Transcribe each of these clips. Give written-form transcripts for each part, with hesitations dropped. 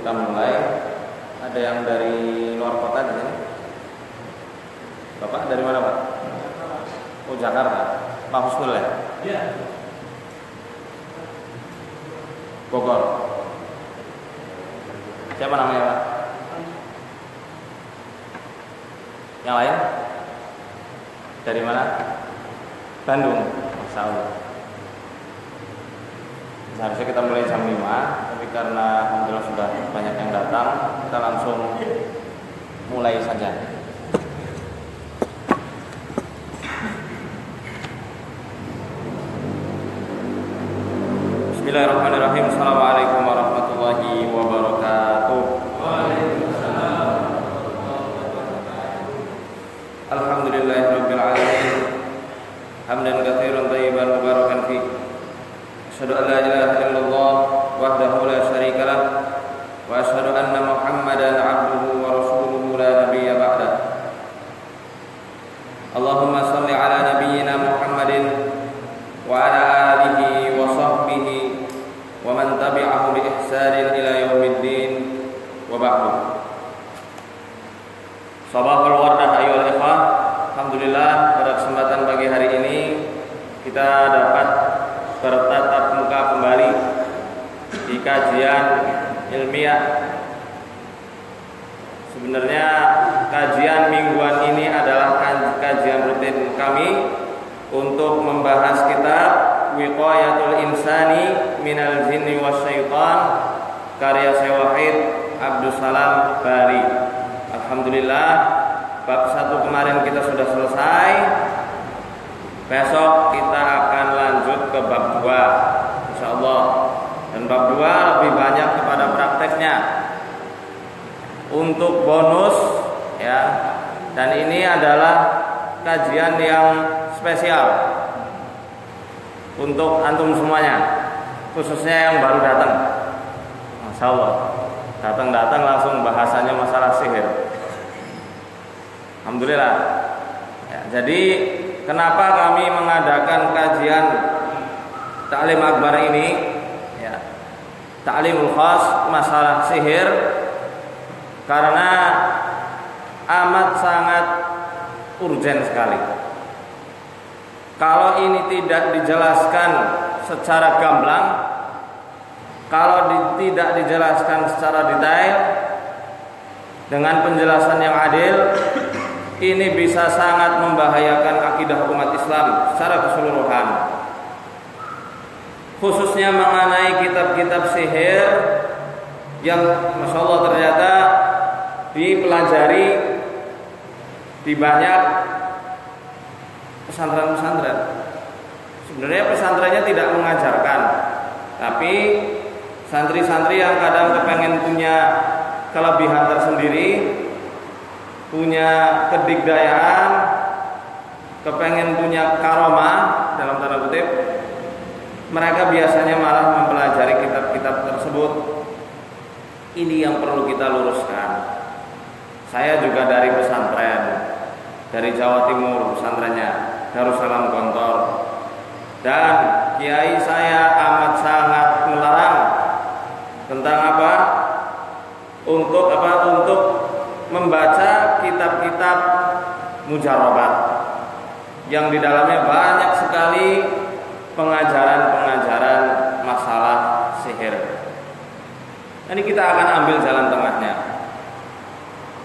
kita mulai. Ada yang dari luar kota di sini? Bapak dari mana, Pak? Oh, Jakarta. Pak Husnul ya? Iya. Bogor. Siapa namanya, Pak? Yang lain? Dari mana? Bandung. Masya Allah. Seharusnya kita mulai jam 5, tapi karena alhamdulillah sudah banyak yang datang, kita langsung mulai saja. Bismillahirrahmanirrahim. Assalamualaikum warahmatullahi wabarakatuh. Waalaikumsalam warahmatullahi wabarakatuh. Alhamdulillahirabbil alamin. Hamdan katsiran thayyiban mubarakan fi. Asyhadu an la ilaha illallah wahdahu la syarikalah wa asyhadu anna Muhammadan 'abduhu wa rasuluhu la nabiyya ba'dah. Allahumma shalli ala nabiyyina Muhammadin wa ala alihi wa sahbihi wa man tabi'ahu bi ihsanin ila yaumiddin wa ba'du. Sabahul wardah ayyuhal ikhwah. Alhamdulillah pada kesempatan pagi hari ini kita dapat bertatap muka kembali di kajian ilmiah. Sebenarnya kajian mingguan ini adalah kajian rutin kami untuk membahas kitab Wiqayatul Insani Minal Jinni Wasyaitan karya Syekh Wahid Abdus Salam Bali. Alhamdulillah bab 1 kemarin kita sudah selesai. Besok kita akan lanjut ke bab 2 insyaallah. Dan bab 2 lebih banyak kepada prakteknya. Untuk bonus ya. Dan ini adalah kajian yang spesial untuk antum semuanya, khususnya yang baru datang. Masya Allah, datang langsung bahasanya masalah sihir. Alhamdulillah ya, jadi kenapa kami mengadakan kajian Ta'lim Akbar ini ya, Ta'limul Khas masalah sihir? Karena amat sangat urgen sekali. Kalau ini tidak dijelaskan secara gamblang, kalau tidak dijelaskan secara detail dengan penjelasan yang adil, ini bisa sangat membahayakan akidah umat Islam secara keseluruhan. Khususnya mengenai kitab-kitab sihir yang Masya Allah ternyata dipelajari di banyak pesantren-pesantren. Sebenarnya pesantrennya tidak mengajarkan, tapi santri-santri yang kadang kepengen punya kelebihan tersendiri, punya kedikdayaan, kepengen punya karomah dalam tanda kutip, mereka biasanya malah mempelajari kitab-kitab tersebut. Ini yang perlu kita luruskan. Saya juga dari pesantren, dari Jawa Timur, pesantrennya Darussalam Gontor. Dan kiai saya amat sangat melarang tentang apa? Untuk membaca kitab-kitab mujarrabat yang di dalamnya banyak sekali pengajaran-pengajaran masalah sihir. Ini kita akan ambil jalan tengahnya.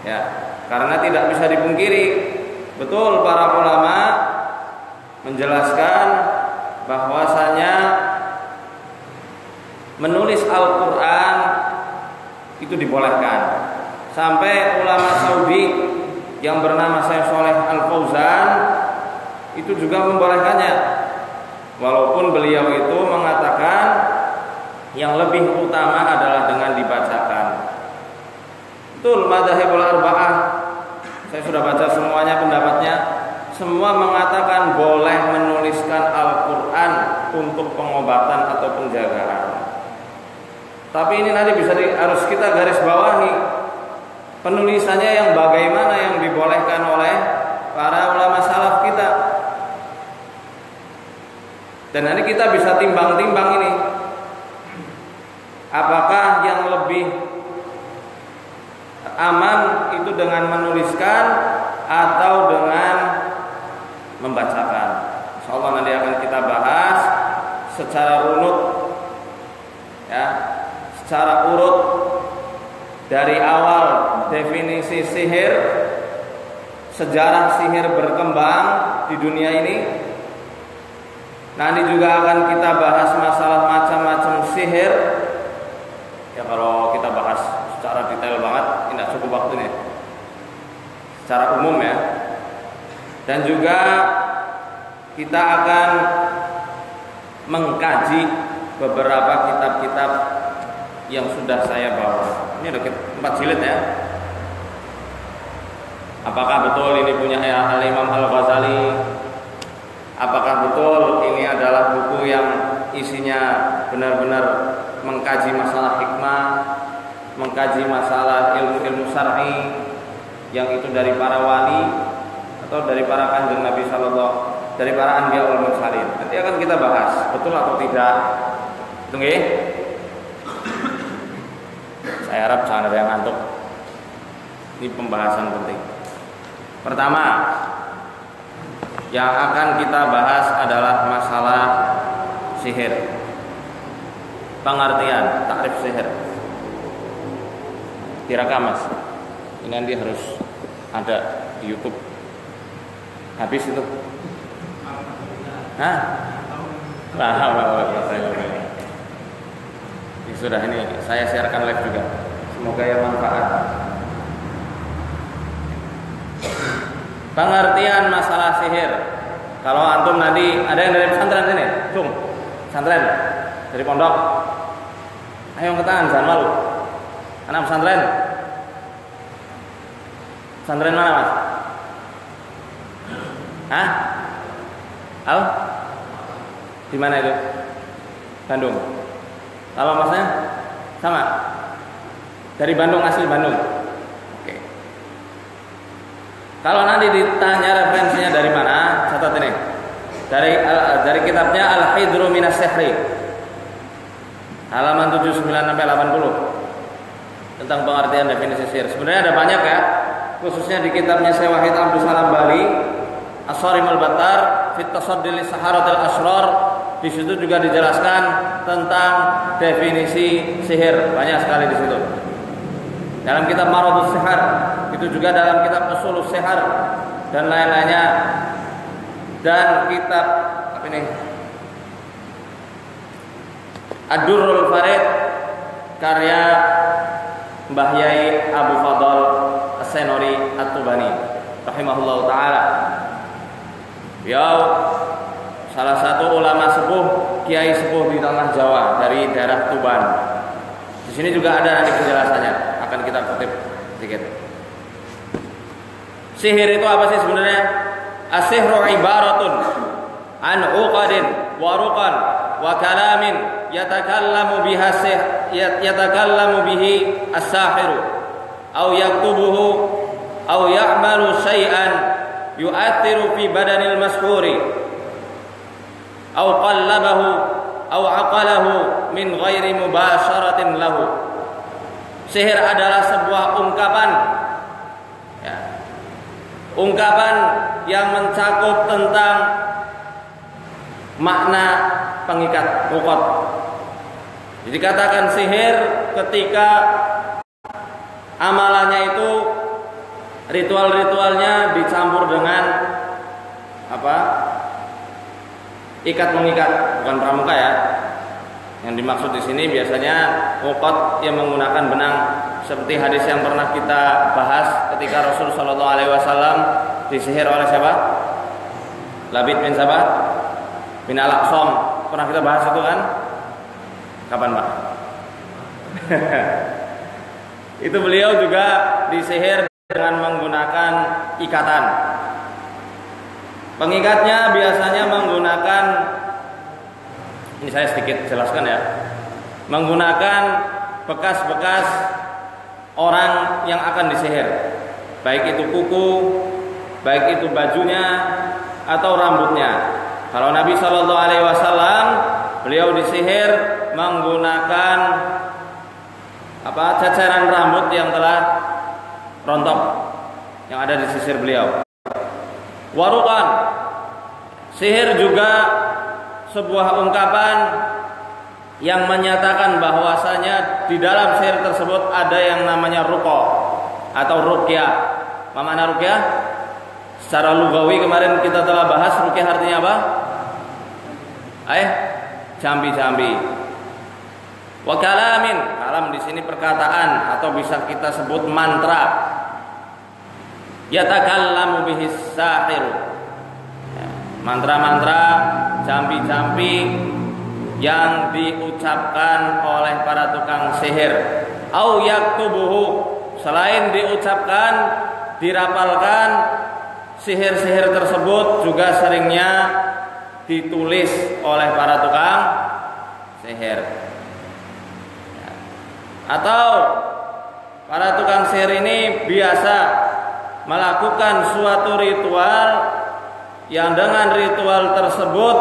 Ya, karena tidak bisa dipungkiri, betul para ulama menjelaskan bahwasanya menulis Al-Qur'an itu dibolehkan. Sampai ulama Saudi yang bernama Syekh Shalih Al-Fauzan itu juga membolehkannya. Walaupun beliau itu mengatakan yang lebih utama adalah dengan dibacakan. Betul, madzhabul arba'ah. Saya sudah baca semuanya pendapatnya. Semua mengatakan boleh menuliskan Al-Qur'an untuk pengobatan atau penjagaan. Tapi ini nanti harus kita garis bawahi. Penulisannya yang bagaimana yang dibolehkan oleh para ulama salaf kita. Dan nanti kita bisa timbang-timbang ini. Apakah yang lebih aman itu dengan menuliskan atau dengan membacakan. Insyaallah nanti akan kita bahas secara runut, ya, secara urut dari awal definisi sihir, sejarah sihir berkembang di dunia ini. Nanti juga akan kita bahas masalah macam-macam sihir. Ya kalau kita bahas secara detail banget tidak cukup waktunya. Secara umum ya. Dan juga kita akan mengkaji beberapa kitab-kitab yang sudah saya bawa. Ini ada 4 jilid ya. Apakah betul ini punya Al-Imam Al-Ghazali? Apakah betul ini adalah buku yang isinya benar-benar mengkaji masalah hikmah, mengkaji masalah ilmu-ilmu syar'i yang itu dari para wali atau dari para kanjeng Nabi sallallahu, dari para anbiya wal mursalin. Nanti akan kita bahas betul atau tidak. Tunggu ya. Saya harap jangan ada yang ngantuk. Ini pembahasan penting. Pertama, yang akan kita bahas adalah masalah sihir. Pengertian, takrif sihir. Direkam Mas. Ini nanti harus ada di YouTube. Habis itu. Hah? Sudah ini saya sharekan live juga. Semoga ya manfaat. Pengertian masalah sihir. Kalau antum nanti ada yang dari pesantren sini, pesantren dari pondok. Ayo angkat tangan, jangan malu. Anak pesantren. Pesantren mana Mas? Hah? Al? Di mana itu? Bandung. Kalau Masnya sama? Dari Bandung, asli Bandung. Oke. Kalau nanti ditanya referensinya dari mana, catat ini. Dari kitabnya Al-Hidru Minas Sihri. Halaman 79 sampai 80. Tentang pengertian definisi sihir. Sebenarnya ada banyak ya, khususnya di kitabnya Syekh Wahid Abdul Salam Bali, As-Sarimul Battar, Fit Tasaddi li Saharatil Asrar. Di situ juga dijelaskan tentang definisi sihir, banyak sekali di situ. Dalam kitab Maradus Sihar, itu juga dalam kitab Usulus Sihar dan lain-lainnya. Dan kitab apa ini? Ad-Durrul Farid karya Mbah Yai Abu Fadl As-Senori At-Tubani rahimahullahu taala. Beliau salah satu ulama sepuh, kiai sepuh di tanah Jawa dari daerah Tuban. Di sini juga ada nanti penjelasannya, akan kita kutip sedikit. Sihir itu apa sih sebenarnya? As-sihru ibaratun an uqadin wa ruqan wa kalamin yatakallamu bihi as-sahiru aw yaktubuhu aw ya'malu syai'an yu'athiru fi badanil mashhuri aw qallabahu aw aqalahu min ghairi mubasharatin lahu. Sihir adalah sebuah ungkapan, ya, ungkapan yang mencakup tentang makna pengikat uqad. Jadi katakan sihir ketika amalannya itu ritual-ritualnya dicampur dengan apa? Ikat mengikat, bukan pramuka ya. Yang dimaksud di sini biasanya uqad yang menggunakan benang, seperti hadis yang pernah kita bahas ketika Rasul Shallallahu Alaihi Wasallam disihir oleh siapa? Labid bin Sabah bin Al-Aqsam. Pernah kita bahas itu kan? Kapan Pak? Itu beliau juga disihir dengan menggunakan ikatan. Pengikatnya biasanya menggunakan, ini saya sedikit jelaskan ya, menggunakan bekas-bekas orang yang akan disihir, baik itu kuku, baik itu bajunya atau rambutnya. Kalau Nabi Shallallahu Alaihi Wasallam beliau disihir menggunakan ceceran rambut yang telah rontok yang ada di sisir beliau. Waruqan, sihir juga sebuah ungkapan yang menyatakan bahwasanya di dalam sihir tersebut ada yang namanya ruqyah atau ruqyah. Apa makna ruqyah? Secara lugawi kemarin kita telah bahas ruqyah artinya apa? Jambi-jambi. Wa kalamin, kalam di sini perkataan atau bisa kita sebut mantra. Yatakallamu bihis sahir. Mantra-mantra, jambi-jambi yang diucapkan oleh para tukang sihir. Au yaktubuhu, selain diucapkan, dirapalkan, sihir-sihir tersebut juga seringnya ditulis oleh para tukang sihir. Atau para tukang sihir ini biasa melakukan suatu ritual yang dengan ritual tersebut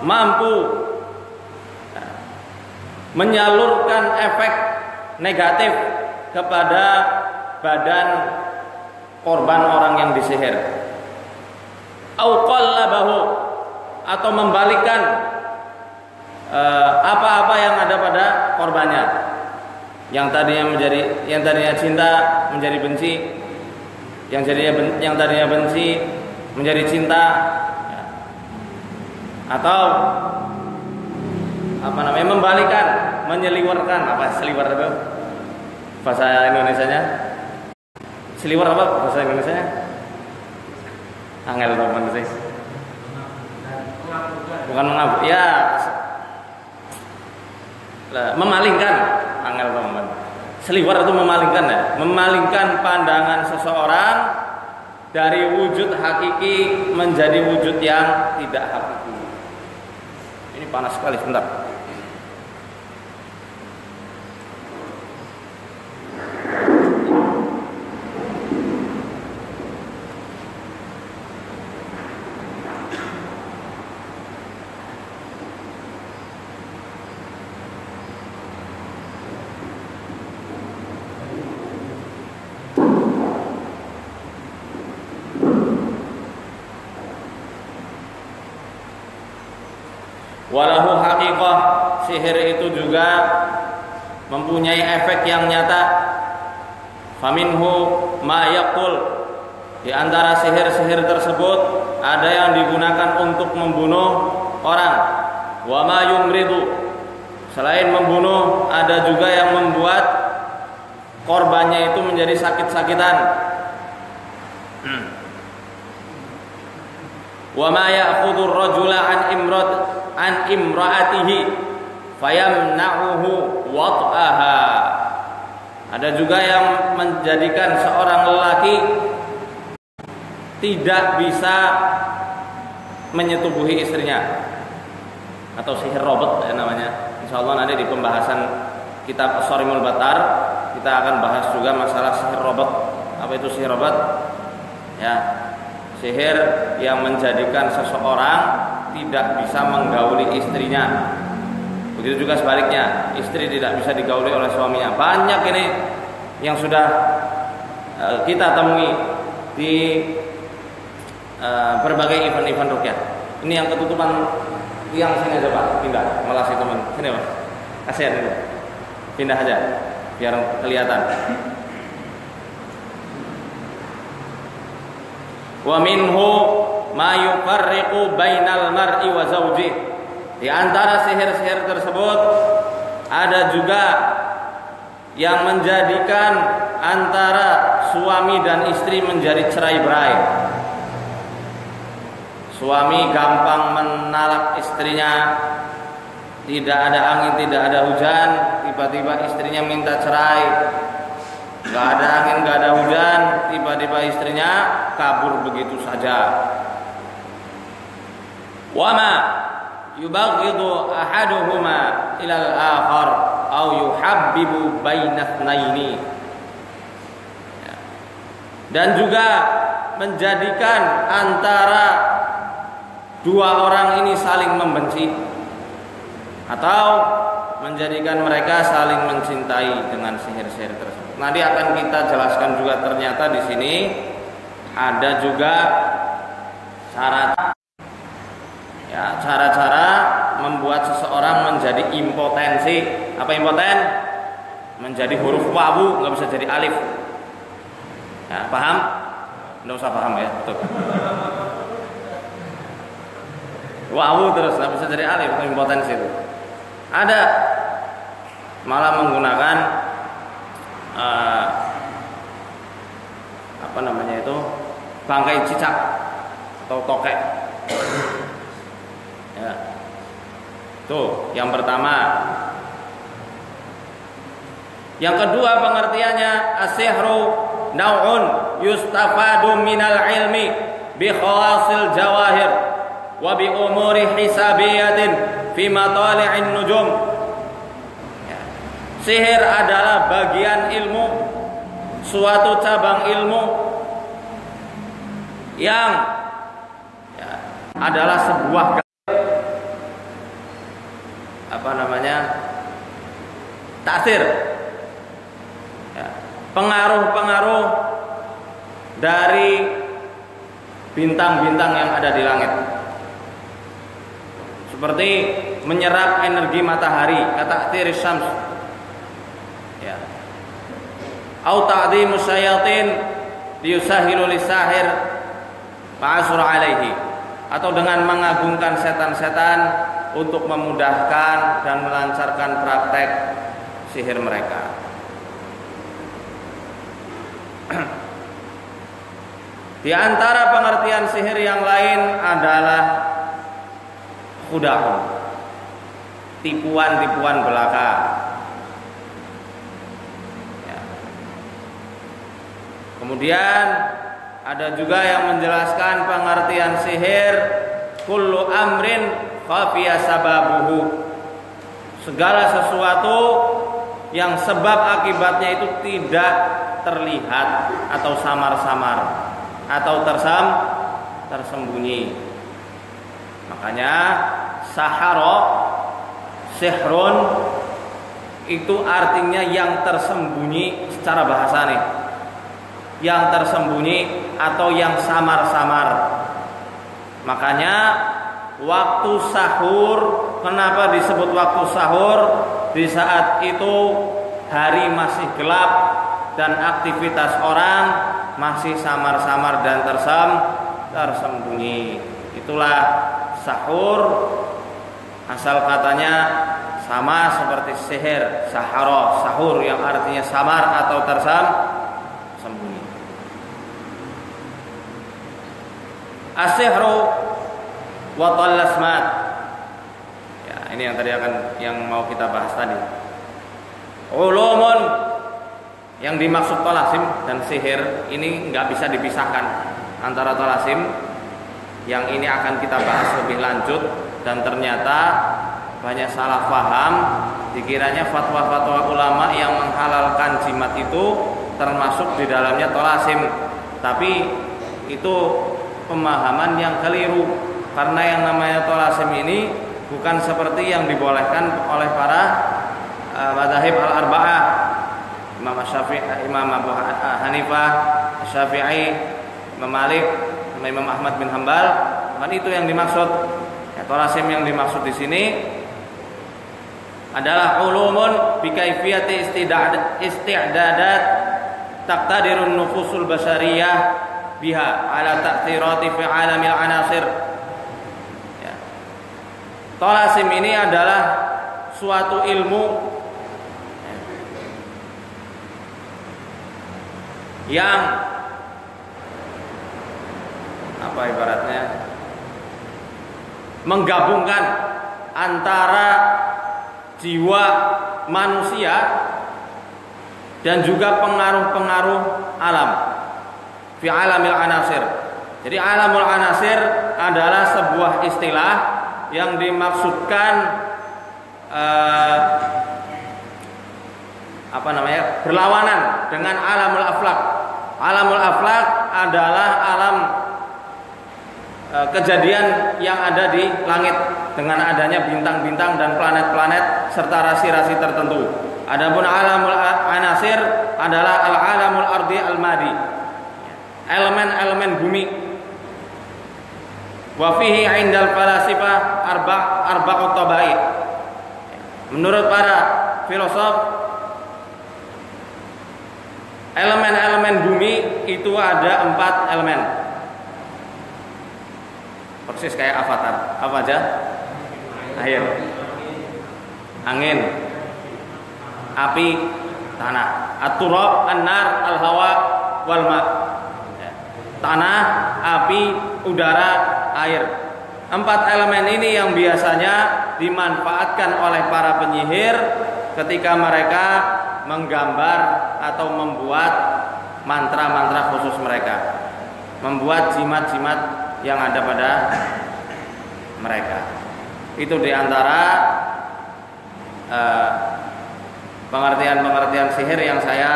mampu menyalurkan efek negatif kepada badan korban orang yang disihir. Au qallabahu, atau membalikkan apa-apa yang ada pada korbannya. Yang tadinya cinta menjadi benci, yang tadinya benci menjadi cinta, atau membalikkan, menyeliwarkan. Seliwar itu bahasa Indonesianya? Seliwar apa bahasa Indonesianya? Angel teman sih. Bukan mengabuk, ya memalingkan. Angel teman. Seliwar itu memalingkan ya, memalingkan pandangan seseorang dari wujud hakiki menjadi wujud yang tidak hakiki. Ini panas sekali, sebentar. Walahu haqiqah, sihir itu juga mempunyai efek yang nyata. Faminhu ma yaqtul, di antara sihir-sihir tersebut ada yang digunakan untuk membunuh orang. Wa ma yumridu, selain membunuh ada juga yang membuat korbannya itu menjadi sakit-sakitan. Wa ma ya'khudhu ar-rajula an imra'atihi fayamna'uhu wat'aha. Ada juga yang menjadikan seorang lelaki tidak bisa menyetubuhi istrinya, atau sihir robot ya namanya. Insyaallah nanti di pembahasan kitab As-Sarimul Battar kita akan bahas juga masalah sihir robot. Apa itu sihir robot? Ya, sihir yang menjadikan seseorang tidak bisa menggauli istrinya. Begitu juga sebaliknya, istri tidak bisa digauli oleh suaminya. Banyak ini yang sudah kita temui di berbagai event-event ruqyah. Ini yang ketutupan tiang sini aja Pak, pindah. Malah si teman sini Pak, kasihan itu, pindah aja biar kelihatan. Wa minhu ma yufarriqu bainal mar'i wa zawji. Di antara sihir-sihir tersebut ada juga yang menjadikan antara suami dan istri menjadi cerai-berai. Suami gampang menalak istrinya, tidak ada angin, tidak ada hujan, tiba-tiba istrinya minta cerai. Gak ada angin, gak ada hujan, tiba-tiba istrinya kabur begitu saja. Wama yubaghidu ahaduhuma ilal akhar au yuhabbibu bainathnaini. Dan juga menjadikan antara dua orang ini saling membenci, atau menjadikan mereka saling mencintai dengan sihir-sihir tersebut. nanti akan kita jelaskan juga, ternyata di sini ada juga cara-cara membuat seseorang menjadi impotensi. Apa impoten? Menjadi huruf wawu, nggak bisa jadi alif. Ya, paham? Nggak usah paham ya, betul. Wawu terus nggak bisa jadi alif, impotensi itu. Ada malah menggunakan apa namanya itu, bangkai cicak atau tokek. Ya. Tuh, yang pertama. Yang kedua pengertiannya, as-sihru naw'un yustafadu minal ilmi bi khawasil jawahir wa bi umuri hisabiyatin fi matali'in nujum. Ya. Sihir adalah bagian ilmu, suatu cabang ilmu yang ya, adalah sebuah ta'sir, ya, pengaruh-pengaruh dari bintang-bintang yang ada di langit, seperti menyerap energi matahari, kata ta'sir syams, ya, au ta'dhimus syayatin liyusahilu lisahir fa'asur alaihi, atau dengan mengagungkan setan-setan untuk memudahkan dan melancarkan praktek sihir mereka. Di antara pengertian sihir yang lain adalah khuda'un, tipuan-tipuan belaka. Ya. Kemudian ada juga yang menjelaskan pengertian sihir, kullu amrin khafiya sababuhu, segala sesuatu yang sebab akibatnya itu tidak terlihat atau samar-samar atau tersembunyi. Makanya sahara, sihrun itu artinya yang tersembunyi secara bahasa nih, yang tersembunyi atau yang samar-samar. Makanya waktu sahur, kenapa disebut waktu sahur? Di saat itu hari masih gelap dan aktivitas orang masih samar-samar dan tersembunyi. Itulah sahur. Asal katanya sama seperti sihir, sahara, sahur yang artinya samar atau tersembunyi. As-sihru wa tallasmat. Ya, ini yang tadi yang mau kita bahas tadi. Ulumun, yang dimaksud talasim dan sihir ini nggak bisa dipisahkan antara talasim. Yang ini akan kita bahas lebih lanjut, dan ternyata banyak salah paham, dikiranya fatwa-fatwa ulama yang menghalalkan jimat itu termasuk di dalamnya talasim. Tapi itu pemahaman yang keliru, karena yang namanya talasim ini bukan seperti yang dibolehkan oleh para mazhab al-arba'ah, Imam Syafi'i, Imam Abu Hanifah, Syafi'i, Imam Malik, Imam Ahmad bin Hambal. Bukan itu yang dimaksud. Ya, talasim yang dimaksud di sini adalah ulumun bi kaifiyati isti'dadat taqtadirun nufusul basyariyah biha ala ta'thirati fi alamil anasir. Ya. Talasim ini adalah suatu ilmu yang apa ibaratnya menggabungkan antara jiwa manusia dan juga pengaruh-pengaruh alam fi alamil anasir. Jadi alamul anasir adalah sebuah istilah yang dimaksudkan berlawanan dengan alamul aflak. Alamul aflak adalah alam kejadian yang ada di langit dengan adanya bintang-bintang dan planet-planet serta rasi-rasi tertentu. Adapun alamul anasir adalah al-alamul ardi al-madi, elemen-elemen bumi. Wa fihi 'indal falasifah arba'ut tabai. Menurut para filosof, elemen-elemen bumi itu ada 4 elemen. Persis kayak Avatar. Apa aja? Air, angin, api, tanah. At-turab, an-nar, al-hawa, wal ma. Tanah, api, udara, air. 4 elemen ini yang biasanya dimanfaatkan oleh para penyihir ketika mereka menggambar atau membuat mantra-mantra khusus mereka, membuat jimat-jimat yang ada pada mereka. Itu diantara pengertian-pengertian sihir yang saya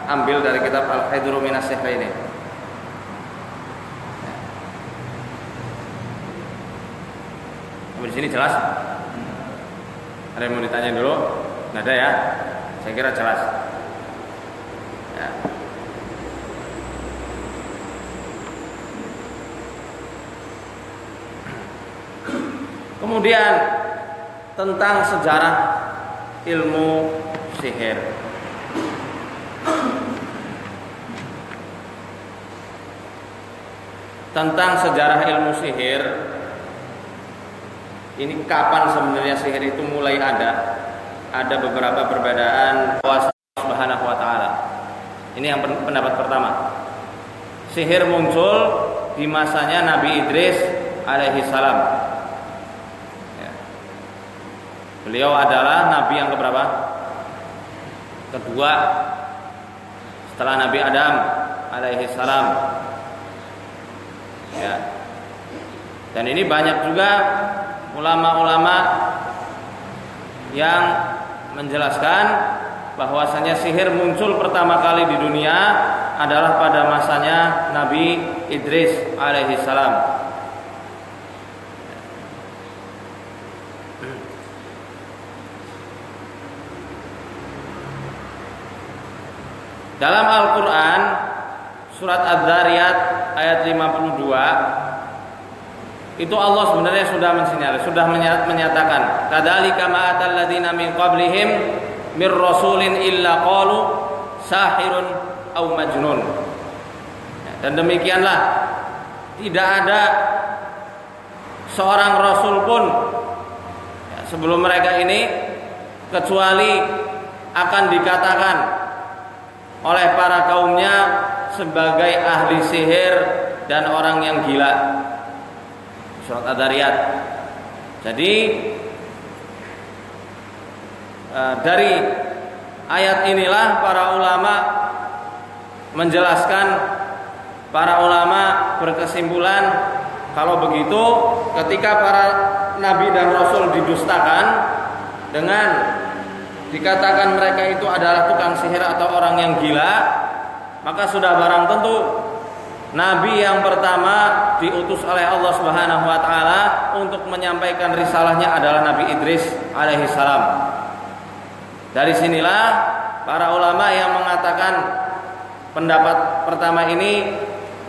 ambil dari kitab Al-Hidru Minas Sihr ini. Di sini jelas? Ada yang mau ditanya dulu? Nggak ada ya? Saya kira jelas. Ya. Kemudian tentang sejarah ilmu sihir. Tentang sejarah ilmu sihir, ini kapan sebenarnya sihir itu mulai ada? Ada beberapa perbedaan Allah Subhanahu wa taala. Ini yang pendapat pertama. Sihir muncul di masanya Nabi Idris alaihi salam. Ya. Beliau adalah nabi yang keberapa? Kedua setelah Nabi Adam alaihi salam. Ya. Dan ini banyak juga ulama-ulama yang menjelaskan bahwasanya sihir muncul pertama kali di dunia adalah pada masanya Nabi Idris alaihi salam. Dalam Al-Quran surat Adz-Dzariyat ayat 52 itu Allah sebenarnya sudah mensinyalir, sudah menyatakan, kadzalika ma atal ladzina min qablihim mir rasulin illa qalu sahirun au majnun. Dan demikianlah tidak ada seorang rasul pun sebelum mereka ini kecuali akan dikatakan oleh para kaumnya sebagai ahli sihir dan orang yang gila. Surat Adz-Dzariyat. Jadi dari ayat inilah para ulama menjelaskan, para ulama berkesimpulan kalau begitu ketika para nabi dan rasul didustakan dengan dikatakan mereka itu adalah tukang sihir atau orang yang gila, maka sudah barang tentu nabi yang pertama diutus oleh Allah Subhanahu wa taala untuk menyampaikan risalahnya adalah Nabi Idris alaihi salam. Dari sinilah para ulama yang mengatakan pendapat pertama ini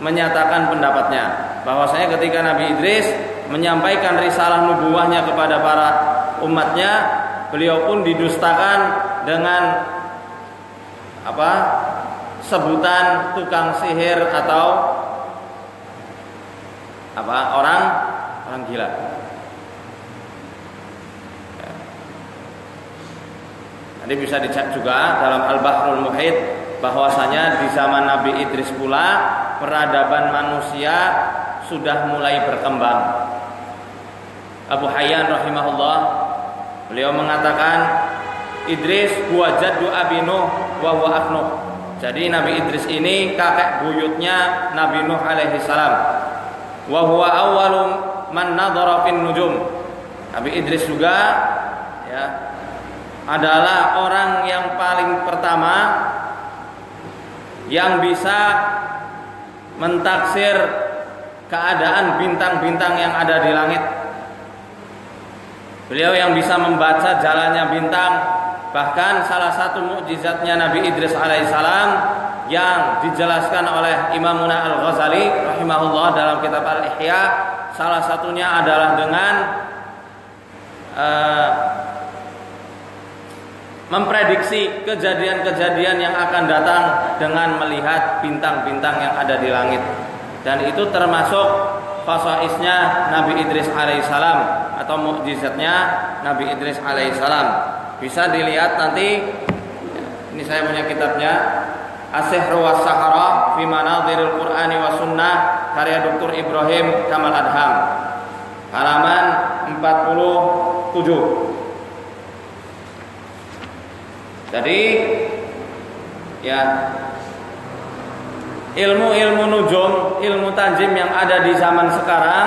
menyatakan pendapatnya bahwasanya ketika Nabi Idris menyampaikan risalah nubuwahnya kepada para umatnya, beliau pun didustakan dengan sebutan tukang sihir atau orang gila. Ya. Nanti bisa dicek juga dalam Al-Bahrul Muhit bahwasanya di zaman Nabi Idris pula peradaban manusia sudah mulai berkembang. Abu Hayyan rahimahullah, beliau mengatakan Idris huwa jaddu Abi Nuh wa huwa aknuh. Jadi Nabi Idris ini kakek buyutnya Nabi Nuh alaihi salam. Wa huwa awwalu man nadhara fin nujum. Nabi Idris juga ya adalah orang yang paling pertama yang bisa mentaksir keadaan bintang-bintang yang ada di langit. Beliau yang bisa membaca jalannya bintang Bahkan salah satu mukjizatnya Nabi Idris alaihissalam yang dijelaskan oleh Imamuna Al-Ghazali rahimahullah dalam kitab Al-Ihya, salah satunya adalah dengan memprediksi kejadian-kejadian yang akan datang dengan melihat bintang-bintang yang ada di langit. Dan itu termasuk khasaisnya Nabi Idris alaihissalam atau mukjizatnya Nabi Idris alaihissalam. Bisa dilihat nanti, ini saya punya kitabnya, As-Sihru was-Sahara fi Manadhiril Qur'ani wa Sunnah, karya Dr. Ibrahim Kamal Adham, halaman 47. Jadi ya, ilmu-ilmu nujum, ilmu tanjim yang ada di zaman sekarang,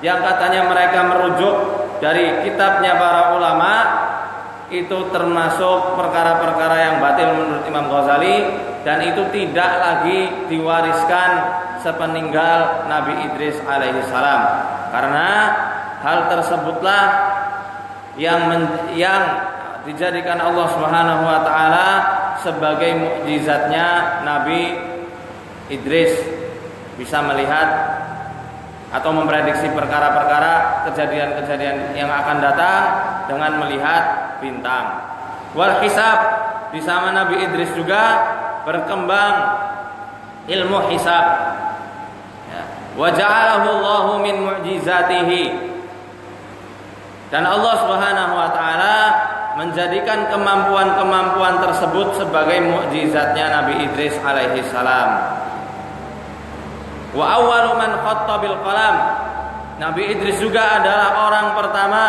yang katanya mereka merujuk dari kitabnya para ulama, itu termasuk perkara-perkara yang batil menurut Imam Ghazali, dan itu tidak lagi diwariskan sepeninggal Nabi Idris alaihissalam, karena hal tersebutlah yang dijadikan Allah Subhanahu wa taala sebagai mukjizatnya Nabi Idris, bisa melihat atau memprediksi perkara-perkara, kejadian-kejadian yang akan datang dengan melihat bintang. Wal hisab, di zaman Nabi Idris juga berkembang ilmu hisab. Wa ja'alahu Allahu min mu'jizatihi. Dan Allah Subhanahu wa taala menjadikan kemampuan-kemampuan tersebut sebagai mukjizatnya Nabi Idris alaihi salam. Wa awwalu man khatta bil qalam. Nabi Idris juga adalah orang pertama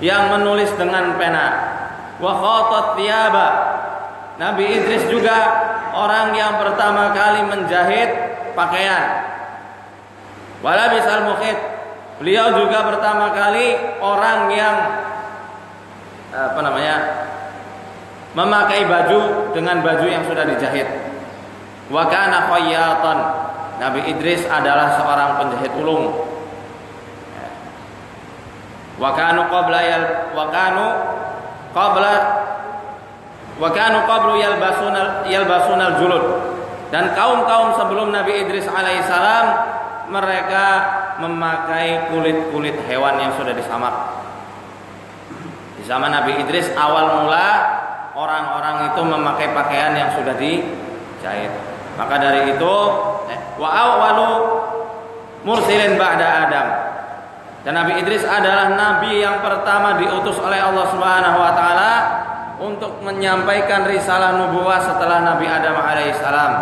yang menulis dengan pena. Wa khatat thiyaba. Nabi Idris juga orang yang pertama kali menjahit pakaian. Wala bisal mukhit. Beliau juga pertama kali orang yang memakai baju dengan baju yang sudah dijahit. Wa kana khayyatan. Nabi Idris adalah seorang penjahit ulung. Wa kanu qablu yalbasunal julud. Dan kaum-kaum sebelum Nabi Idris alaihissalam, mereka memakai kulit-kulit hewan yang sudah disamak. Di zaman Nabi Idris awal mula orang-orang itu memakai pakaian yang sudah dijahit. Maka dari itu wa awwalu mursilin ba'da Adam. Dan Nabi Idris adalah nabi yang pertama diutus oleh Allah Subhanahu wa taala untuk menyampaikan risalah nubuwah setelah Nabi Adam alaihissalam.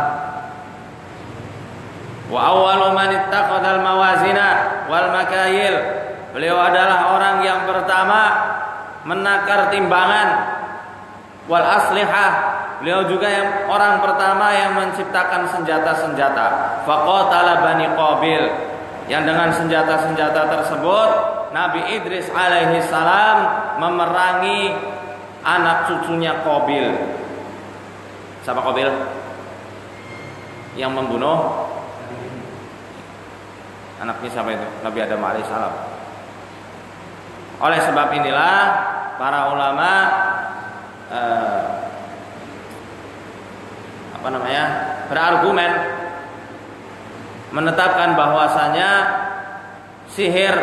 Wa awwalu man ittaqadal mawazina wal makayil. Beliau adalah orang yang pertama menakar timbangan wal aslihah. Beliau juga yang orang pertama yang menciptakan senjata-senjata. Faqatala Bani Qabil. Yang dengan senjata-senjata tersebut Nabi Idris alaihi salam memerangi anak cucunya Qabil. Siapa Qabil? Yang membunuh anaknya siapa itu? Nabi Adam alaihi salam. Oleh sebab inilah para ulama berargumen menetapkan bahwasanya sihir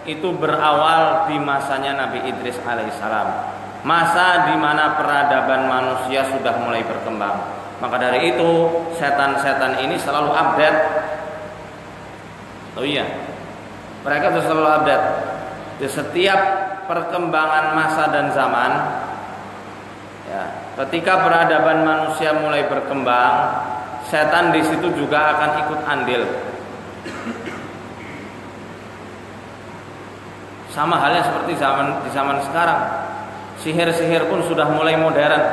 itu berawal di masanya Nabi Idris alaihissalam, masa di mana peradaban manusia sudah mulai berkembang. Maka dari itu setan-setan ini selalu update. Oh iya, mereka tuh selalu update di setiap perkembangan masa dan zaman. Ya, ketika peradaban manusia mulai berkembang, setan di situ juga akan ikut andil. Sama halnya seperti di zaman sekarang. Sihir-sihir pun sudah mulai modern.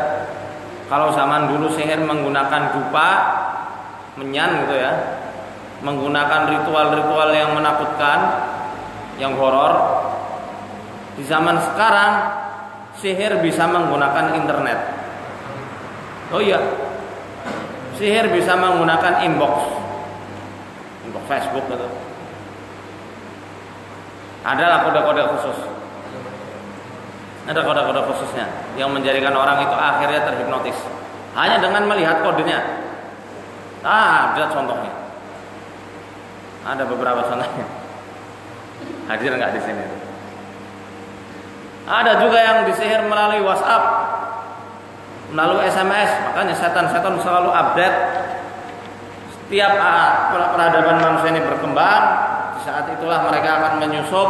Kalau zaman dulu sihir menggunakan dupa, menyan gitu ya, menggunakan ritual-ritual yang menakutkan, yang horor. Di zaman sekarang sihir bisa menggunakan internet. Oh iya, sihir bisa menggunakan inbox Facebook gitu. Adalah kode-kode khusus. Ada kode-kode khususnya yang menjadikan orang itu akhirnya terhipnotis hanya dengan melihat kodenya. Ada contohnya. Ada beberapa contohnya. Hadir nggak di sini? Ada juga yang disihir melalui WhatsApp, melalui SMS. Makanya setan-setan selalu update. Setiap peradaban manusia ini berkembang, di saat itulah mereka akan menyusup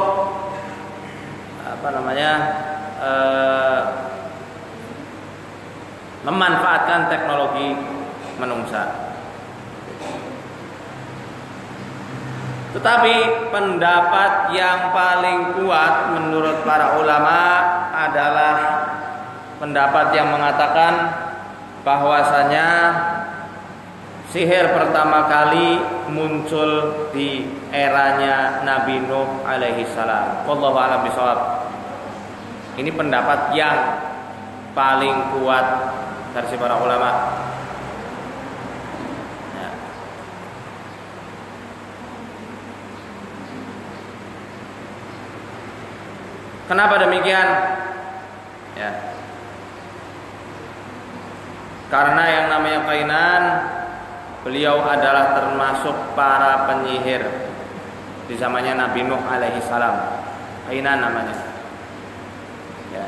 memanfaatkan teknologi menungsa. Tetapi pendapat yang paling kuat menurut para ulama adalah pendapat yang mengatakan bahwasanya sihir pertama kali muncul di eranya Nabi Nuh alaihi salam. Wallahu a'lam bishawab. Ini pendapat yang paling kuat versi para ulama. Ya. Kenapa demikian? Ya. Karena yang namanya Qainan, beliau adalah termasuk para penyihir di zamannya Nabi Nuh alaihi salam. Qainan namanya. Ya.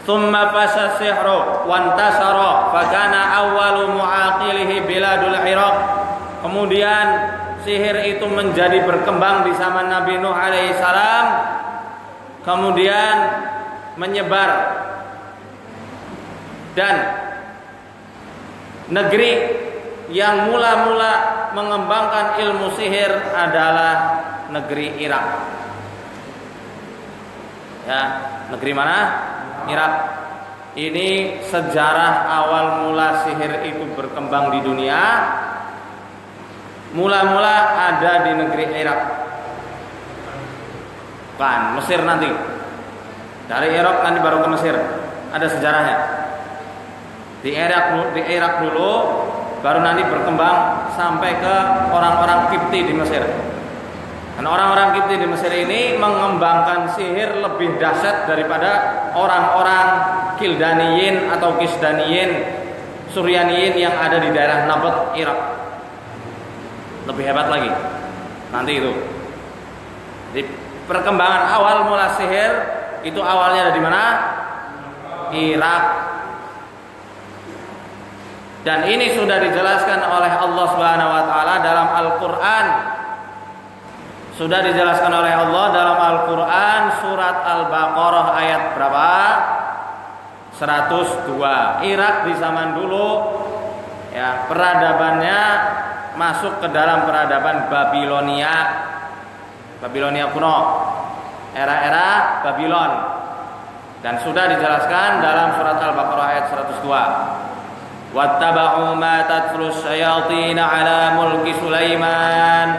Thumma fasha sihru wantasara fakana awwalu mu'aqilihi biladul Iraq. Kemudian sihir itu menjadi berkembang di zaman Nabi Nuh alaihi salam, kemudian menyebar, dan negeri yang mula-mula mengembangkan ilmu sihir adalah negeri Irak. Ya, negeri mana? Irak. Ini sejarah awal mula sihir itu berkembang di dunia. Mula-mula ada di negeri Irak. Kan Mesir nanti. Dari Irak nanti baru ke Mesir. Ada sejarahnya. Di Irak dulu, baru nanti berkembang sampai ke orang-orang Kipti di Mesir. Dan orang-orang Kipti di Mesir ini mengembangkan sihir lebih dahsyat daripada orang-orang Kildaniyin atau Kisdaniyin, Suryaniyin yang ada di daerah Nabat, Irak. Lebih hebat lagi. Nanti itu. Jadi perkembangan awal mula sihir itu awalnya ada di mana? Irak. Dan ini sudah dijelaskan oleh Allah Subhanahu wa taala dalam Al-Qur'an. Sudah dijelaskan oleh Allah dalam Al-Qur'an surat Al-Baqarah ayat berapa? 102. Irak di zaman dulu ya, peradabannya masuk ke dalam peradaban Babilonia. Babilonia kuno. Era-era Babylon. Dan sudah dijelaskan dalam surat Al-Baqarah ayat 102. Wattaba'u ma tatlu syayatin ala mulki Sulaiman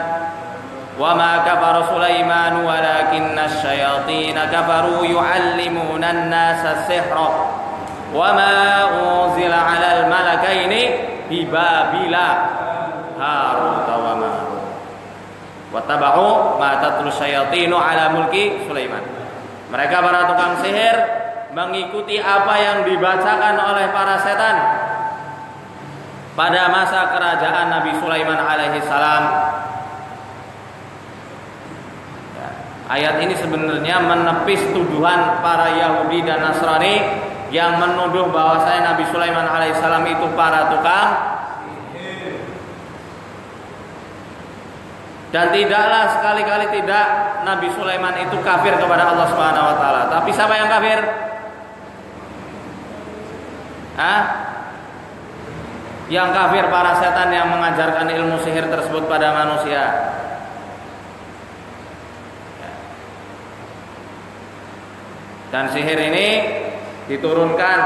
wa ma kafara Sulaiman walakinna syayatin kafaru yu'allimuna an-nasa as-sihra wa ma unzila 'ala al-malakaini bi Babila Harut wa Marut. Wattaba'u ma tatlu syayatin ala mulki Sulaiman. Mereka para tukang sihir mengikuti apa yang dibacakan oleh para setan pada masa kerajaan Nabi Sulaiman alaihi salam. Ya, ayat ini sebenarnya menepis tuduhan para Yahudi dan Nasrani yang menuduh bahwasanya Nabi Sulaiman alaihi salam itu para tukang. Dan tidaklah sekali-kali tidak Nabi Sulaiman itu kafir kepada Allah Subhanahu wa taala. Tapi siapa yang kafir? Yang kafir para setan yang mengajarkan ilmu sihir tersebut pada manusia. Dan sihir ini diturunkan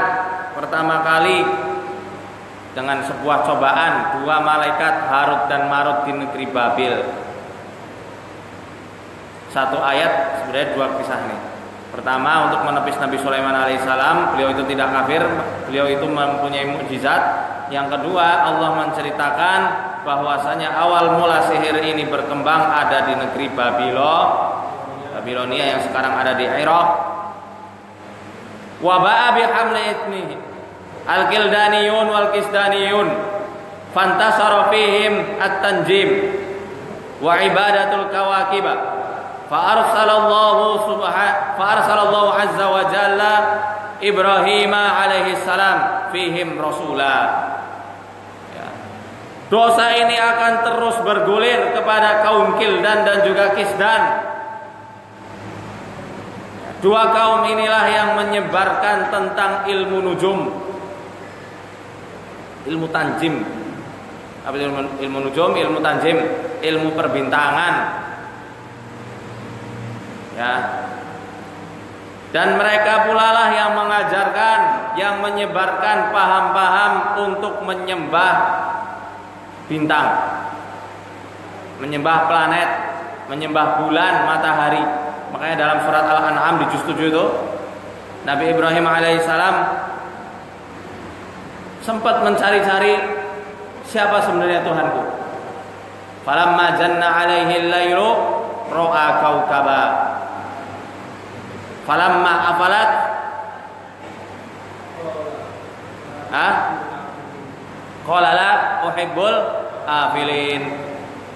pertama kali dengan sebuah cobaan dua malaikat Harut dan Marut di negeri Babil. Satu ayat sebenarnya dua kisah nih. Pertama, untuk menepis Nabi Sulaiman alaihissalam, beliau itu tidak kafir, beliau itu mempunyai mukjizat. Yang kedua, Allah menceritakan bahwasanya awal mula sihir ini berkembang ada di negeri Babilon Babilonia yang sekarang ada di Irak. Wa ba'a bi hamli itnihi al-Kildaniyun wal Kisdaniyun fantasara fihim at-tanjim wa ibadatul kawakib fa arsalallahu azza wa jalla Ibrahim alaihi salam fihim rasula. Ya. Dosa ini akan terus bergulir kepada kaum Kildan dan juga Kisdan. Dua kaum inilah yang menyebarkan tentang ilmu nujum, ilmu tanjim. Apa ilmu nujum, ilmu tanjim, ilmu perbintangan. Ya. Dan mereka pula lah yang mengajarkan, yang menyebarkan paham-paham untuk menyembah bintang, menyembah planet, menyembah bulan, matahari. Makanya dalam surat Al-An'am di juz 7 itu Nabi Ibrahim alaihissalam sempat mencari-cari siapa sebenarnya Tuhanku. Falamma janna alaihi al-lailu ra'a kaukaba. Falamma afalat qala la uhibbul afilin.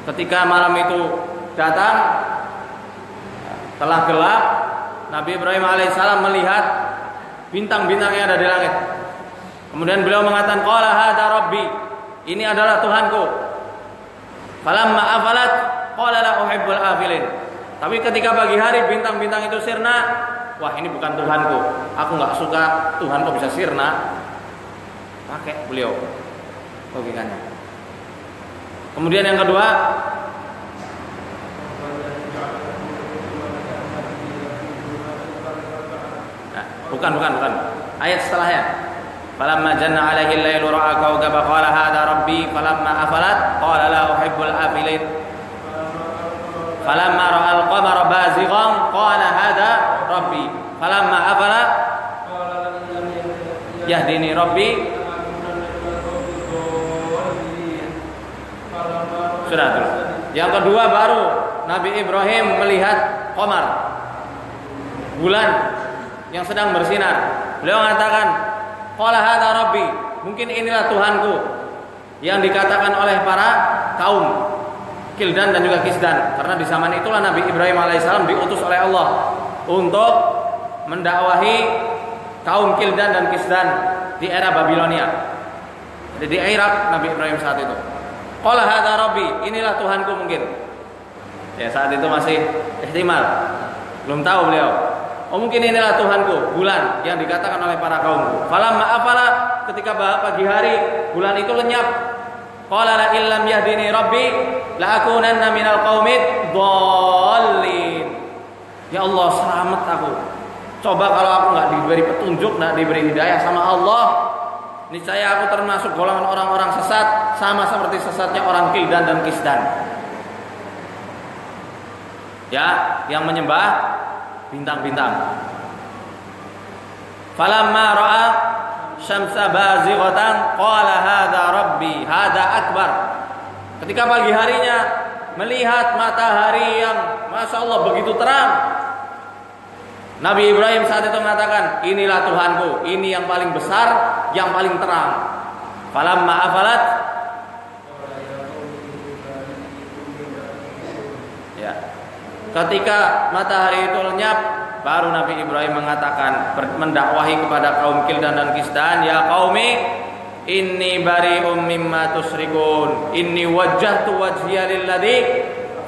Ketika malam itu datang, telah gelap, Nabi Ibrahim alaihissalam melihat bintang-bintang yang ada di langit. Kemudian beliau mengatakan qala hadza rabbi, ini adalah Tuhanku. Falamma afalat qala la uhibbul afilin. Tapi ketika pagi hari bintang-bintang itu sirna, wah ini bukan Tuhanku, aku nggak suka Tuhanku bisa sirna. Pakai beliau logikanya. Kemudian yang kedua, bukan ayat setelahnya. Falamma janna alaihi al-lailu ra'a kawkaba qala hadza rabbi falamma afalat qala la uhibbul afilin. Falamma ra'al qamara bazighan qala hadza rabbi falamma afala yahdini rabbi. Sudah tuh. Yang kedua baru Nabi Ibrahim melihat qamar, bulan yang sedang bersinar. Beliau mengatakan qala hadza rabbi, mungkin inilah Tuhanku, yang dikatakan oleh para kaum Kildan dan juga Kisdan, karena di zaman itulah Nabi Ibrahim alaihissalam diutus oleh Allah untuk mendakwahi kaum Kildan dan Kisdan di era Babilonia. Jadi di Irak Nabi Ibrahim saat itu. Qala hadza rabbi, inilah Tuhanku mungkin. Ya saat itu masih ihtimal, belum tahu beliau. Oh mungkin inilah Tuhanku, bulan yang dikatakan oleh para kaumku. Falamma afala, ketika pagi hari bulan itu lenyap. Qala la illam yahdini rabbi la akunanna minal qaumid dhallin. Ya Allah, selamat aku. Coba kalau aku enggak diberi petunjuk, enggak diberi hidayah sama Allah, niscaya aku termasuk golongan orang-orang sesat, sama seperti sesatnya orang Kildan dan Kisdan. Ya, yang menyembah bintang-bintang. Falamma ra'a syamsa bazighatan qala hadza rabbi hadza akbar. Ketika pagi harinya melihat matahari yang Masya Allah begitu terang, Nabi Ibrahim saat itu mengatakan, inilah Tuhanku, ini yang paling besar, yang paling terang. Falamma afalat, ya, ketika matahari itu lenyap, baru Nabi Ibrahim mengatakan, mendakwahi kepada kaum Kildan dan Kisdan, ya qaumi, inni bari'um mimma tusyrikun, inni wajjahtu wajhiya lilladzi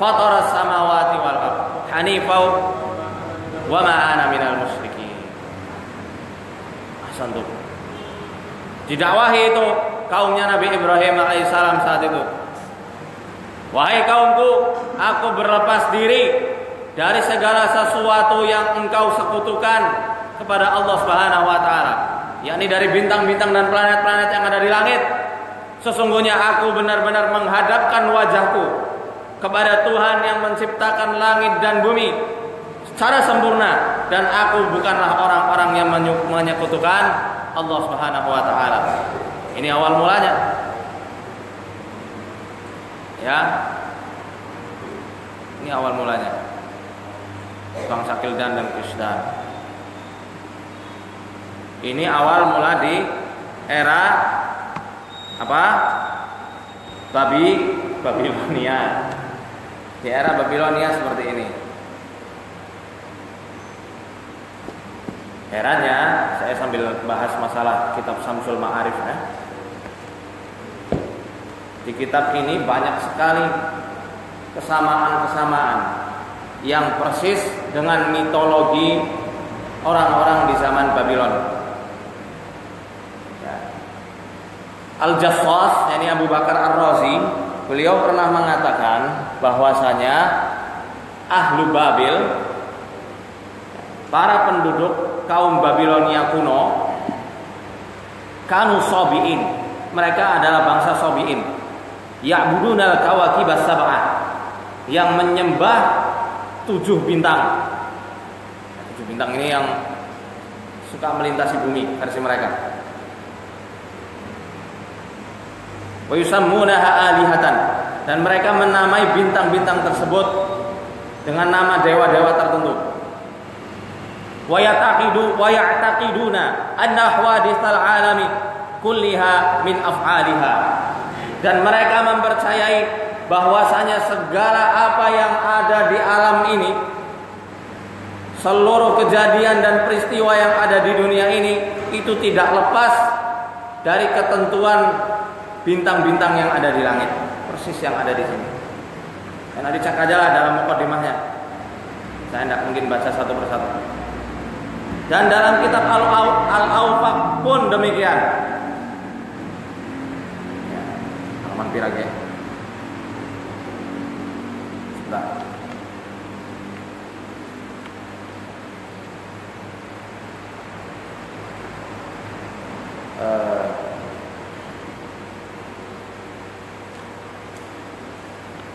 fatara samawati wal ardh hanifau wa ma ana minal musyrikin. Ahsantum. Didakwahi itu kaumnya Nabi Ibrahim alaihissalam saat itu. Wahai kaumku, aku berlepas diri dari segala sesuatu yang engkau sekutukan kepada Allah Subhanahu wa taala, yakni dari bintang-bintang dan planet-planet yang ada di langit. Sesungguhnya aku benar-benar menghadapkan wajahku kepada Tuhan yang menciptakan langit dan bumi secara sempurna, dan aku bukanlah orang-orang yang menyekutukan Allah Subhanahu wa taala. Ini awal mulanya. Ya. Ini awal mulanya. tukang Sakildan dan Kisdan. Ini awal mula di era apa? Babilonia. Di era Babilonia seperti ini. Eranya, saya sambil bahas masalah kitab Syamsul Ma'arif ya. Di kitab ini banyak sekali kesamaan-kesamaan yang persis dengan mitologi orang-orang di zaman Babylon. Ya. Al-Jassas, yakni Abu Bakar Ar-Razi, beliau pernah mengatakan bahwasanya ahlu Babil, para penduduk kaum Babilonia kuno, kanu sobiin, mereka adalah bangsa sobiin, ya'budunal kawakib as-sab'ah, yang menyembah 7 bintang. 7 bintang ini yang suka melintasi bumi versi mereka. Wa yusammunaha alihatan, dan mereka menamai bintang-bintang tersebut dengan nama dewa-dewa tertentu. Wa ya'taqiduna anna hawadithal alami kulliha min af'aliha, dan mereka mempercayai bahwasanya segala apa yang ada di alam ini, seluruh kejadian dan peristiwa yang ada di dunia ini, itu tidak lepas dari ketentuan bintang-bintang yang ada di langit, persis yang ada di sini. Karena dicek aja lah dalam mukadimahnya, saya tidak mungkin baca satu persatu. Dan dalam kitab Al-Awfaq pun demikian. Halaman pirang ya. Sudah.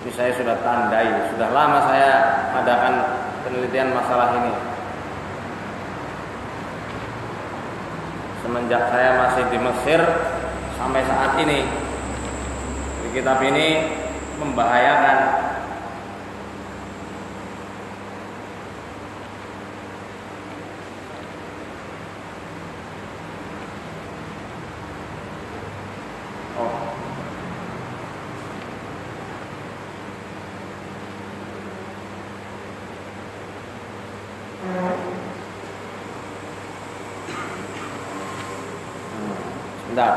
Ini saya sudah tandai, sudah lama saya adakan penelitian masalah ini. Semenjak saya masih di Mesir sampai saat ini, di kitab ini membahayakan. Sebentar.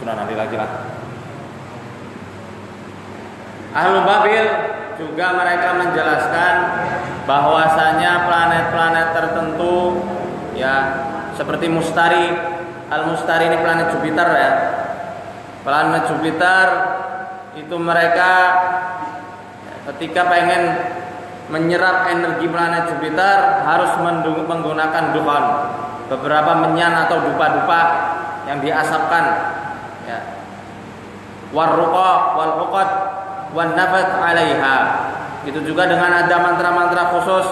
Sudah, nanti lagi lah. Ahlul Babil juga mereka menjelaskan bahwasanya planet-planet tertentu ya, seperti Mustari, Al-Mustari ini planet Jupiter ya. Planet Jupiter itu mereka ketika pengen menyerap energi planet Jupiter harus menggunakan dukhon, beberapa menyan atau dupa-dupa yang diasapkan ya. Warruqa wal uqad wan nabat 'alaiha. Itu juga dengan ada mantra-mantra khusus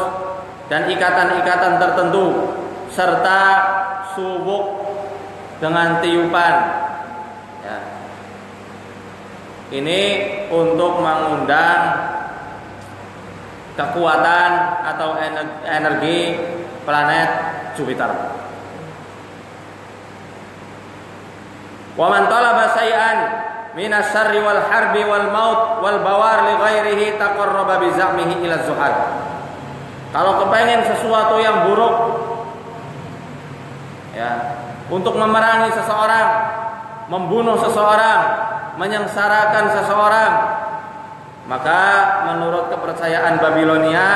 dan ikatan-ikatan tertentu serta subuk dengan tiupan ya. Ini untuk mengundang kekuatan atau energi planet Jupiter. Wa man talaba syai'an minas syarri wal harbi wal maut wal bawar li ghairihi taqarraba bi za'mihi ila zuhal. Kalau kepengen sesuatu yang buruk ya, untuk memerangi seseorang, membunuh seseorang, menyengsarakan seseorang, maka menurut kepercayaan Babilonia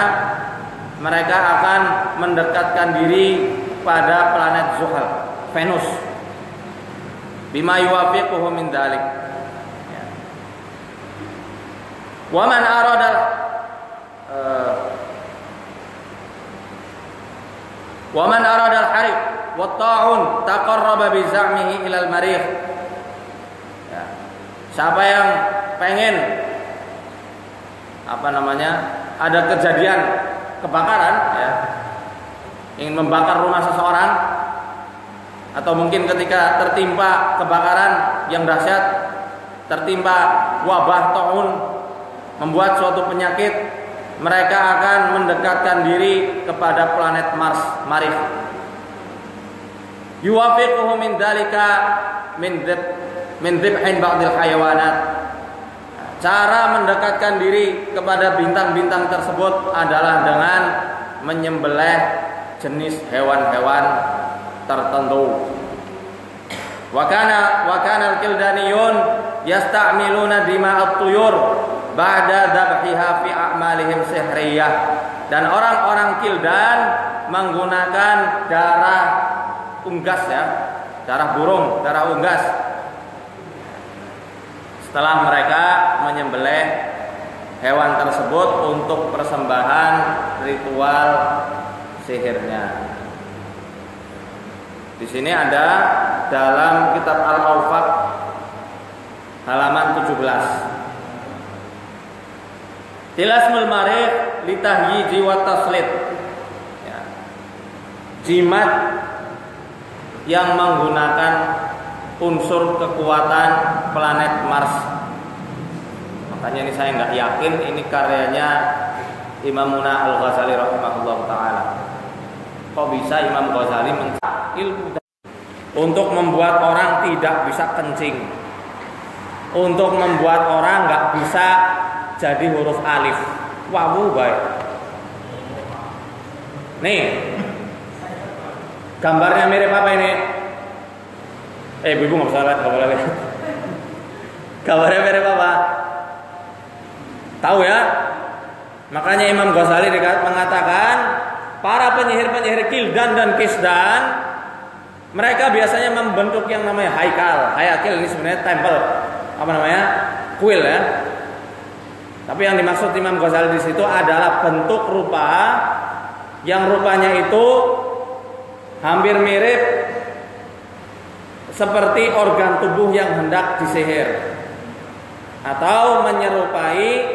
mereka akan mendekatkan diri pada planet Zuhal, Venus, bima yuwafiquhu min dzalik. Wa man arada al-harib wa ta'un taqarraba bi za'mihi ila al-marikh. Ya. Siapa yang pengen ada kejadian kebakaran ya, ingin membakar rumah seseorang, atau mungkin ketika tertimpa kebakaran yang dahsyat, tertimpa wabah taun, membuat suatu penyakit, mereka akan mendekatkan diri kepada planet Mars, Marikh. Yuwafiquhu min dalika min dhibhin ba'dil hayawanat. Cara mendekatkan diri kepada bintang-bintang tersebut adalah dengan menyembelih jenis hewan-hewan tertentu. Wa kana al-kildaniyun yasta'miluna dima'at tuyur ba'da dzabhiha fi a'malihim sihriyah. Dan orang-orang Kildan menggunakan darah unggas ya, darah burung, darah unggas setelah mereka menyembelih hewan tersebut untuk persembahan ritual sihirnya. Di sini ada dalam kitab Al-Awfaq halaman 17. Tilasmul marikh litahyiji wa taslit. Ya. Jimat yang menggunakan unsur kekuatan planet Mars. Makanya ini saya nggak yakin ini karyanya Imamuna Al-Ghazali rahimahullah ta'ala. Kok bisa Imam Ghazali mencari ilmu untuk membuat orang tidak bisa kencing, untuk membuat orang nggak bisa jadi huruf alif. Wawu baik. Nih, gambarnya mirip apa ini? Ibu nggak usah lihat, nggak boleh lihat. Gambarnya mirip apa? Tahu ya? Makanya Imam Ghazali mengatakan para penyihir-penyihir Kildan dan Kisdan, mereka biasanya membentuk yang namanya haikal. Haikal ini sebenarnya tempel, apa namanya? Kuil ya. Tapi yang dimaksud Imam Ghazali di situ adalah bentuk rupa yang rupanya itu hampir mirip seperti organ tubuh yang hendak disihir, atau menyerupai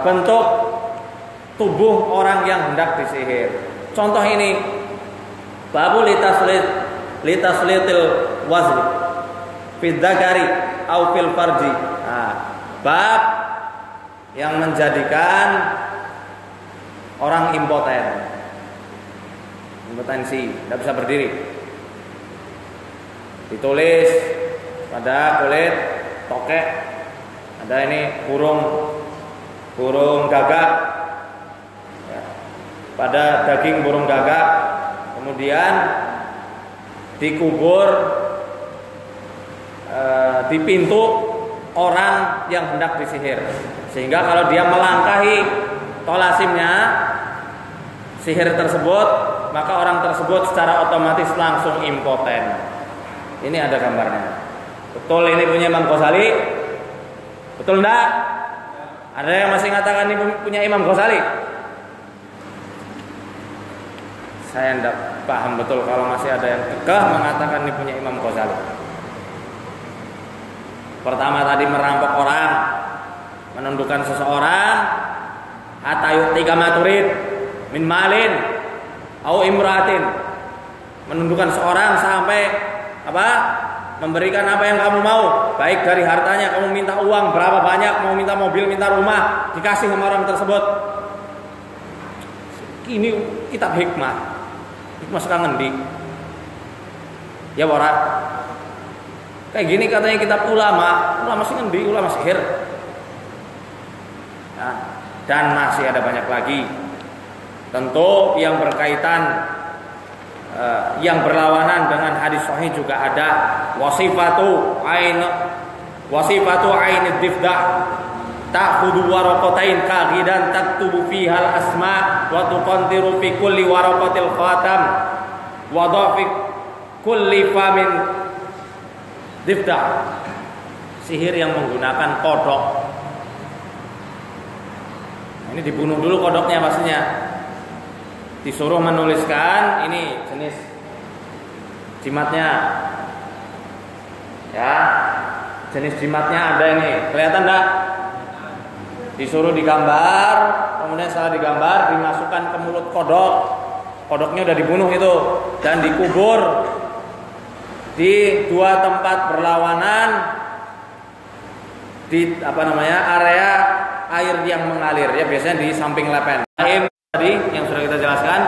bentuk tubuh orang yang hendak disihir. Contoh ini babu litaslitil wazn fil dzakari au fil farji. Bab yang menjadikan orang impotensi, tidak bisa berdiri. Ditulis pada kulit tokek, ada ini burung gagak ya, pada daging burung gagak, kemudian dikubur di pintu orang yang hendak disihir, sehingga kalau dia melangkahi tolasimnya sihir tersebut, maka orang tersebut secara otomatis langsung impoten. Ini ada gambarnya. Betul ini punya Imam Ghazali? Betul enggak? Ada yang masih mengatakan ini punya Imam Ghazali? Saya enggak paham betul kalau masih ada yang kekeh mengatakan ini punya Imam Ghazali. Pertama tadi merampok orang, menundukkan seseorang, hatta yu'tika ma turid min malin au imratin. Menundukkan seorang sampai apa? Memberikan apa yang kamu mau, baik dari hartanya, kamu minta uang berapa banyak, mau minta mobil, minta rumah, dikasih sama orang tersebut. Ini kitab hikmah sekarang ngendi? Ya ora. Kayak gini katanya kitab ulama sih ngendi, ulama sihir. Ya, dan masih ada banyak lagi. Tentu yang berkaitan yang berlawanan dengan hadis sahih juga ada. Wasifatu ain difdah ta'khudhu waraqatain kagidan taktubu fiha al-asma wa tuqantiru fi kulli waraqatil khatam wa dhafi kulli famin difdah. Sihir yang menggunakan kodok. Ini dibunuh dulu kodoknya maksudnya. Disuruh menuliskan ini jenis jimatnya. Ya. Jenis jimatnya ada ini. Kelihatan enggak? Disuruh digambar, kemudian setelah digambar dimasukkan ke mulut kodok. Kodoknya udah dibunuh itu dan dikubur di dua tempat berlawanan di area air yang mengalir, ya biasanya di samping lepen. Tadi yang sudah kita jelaskan,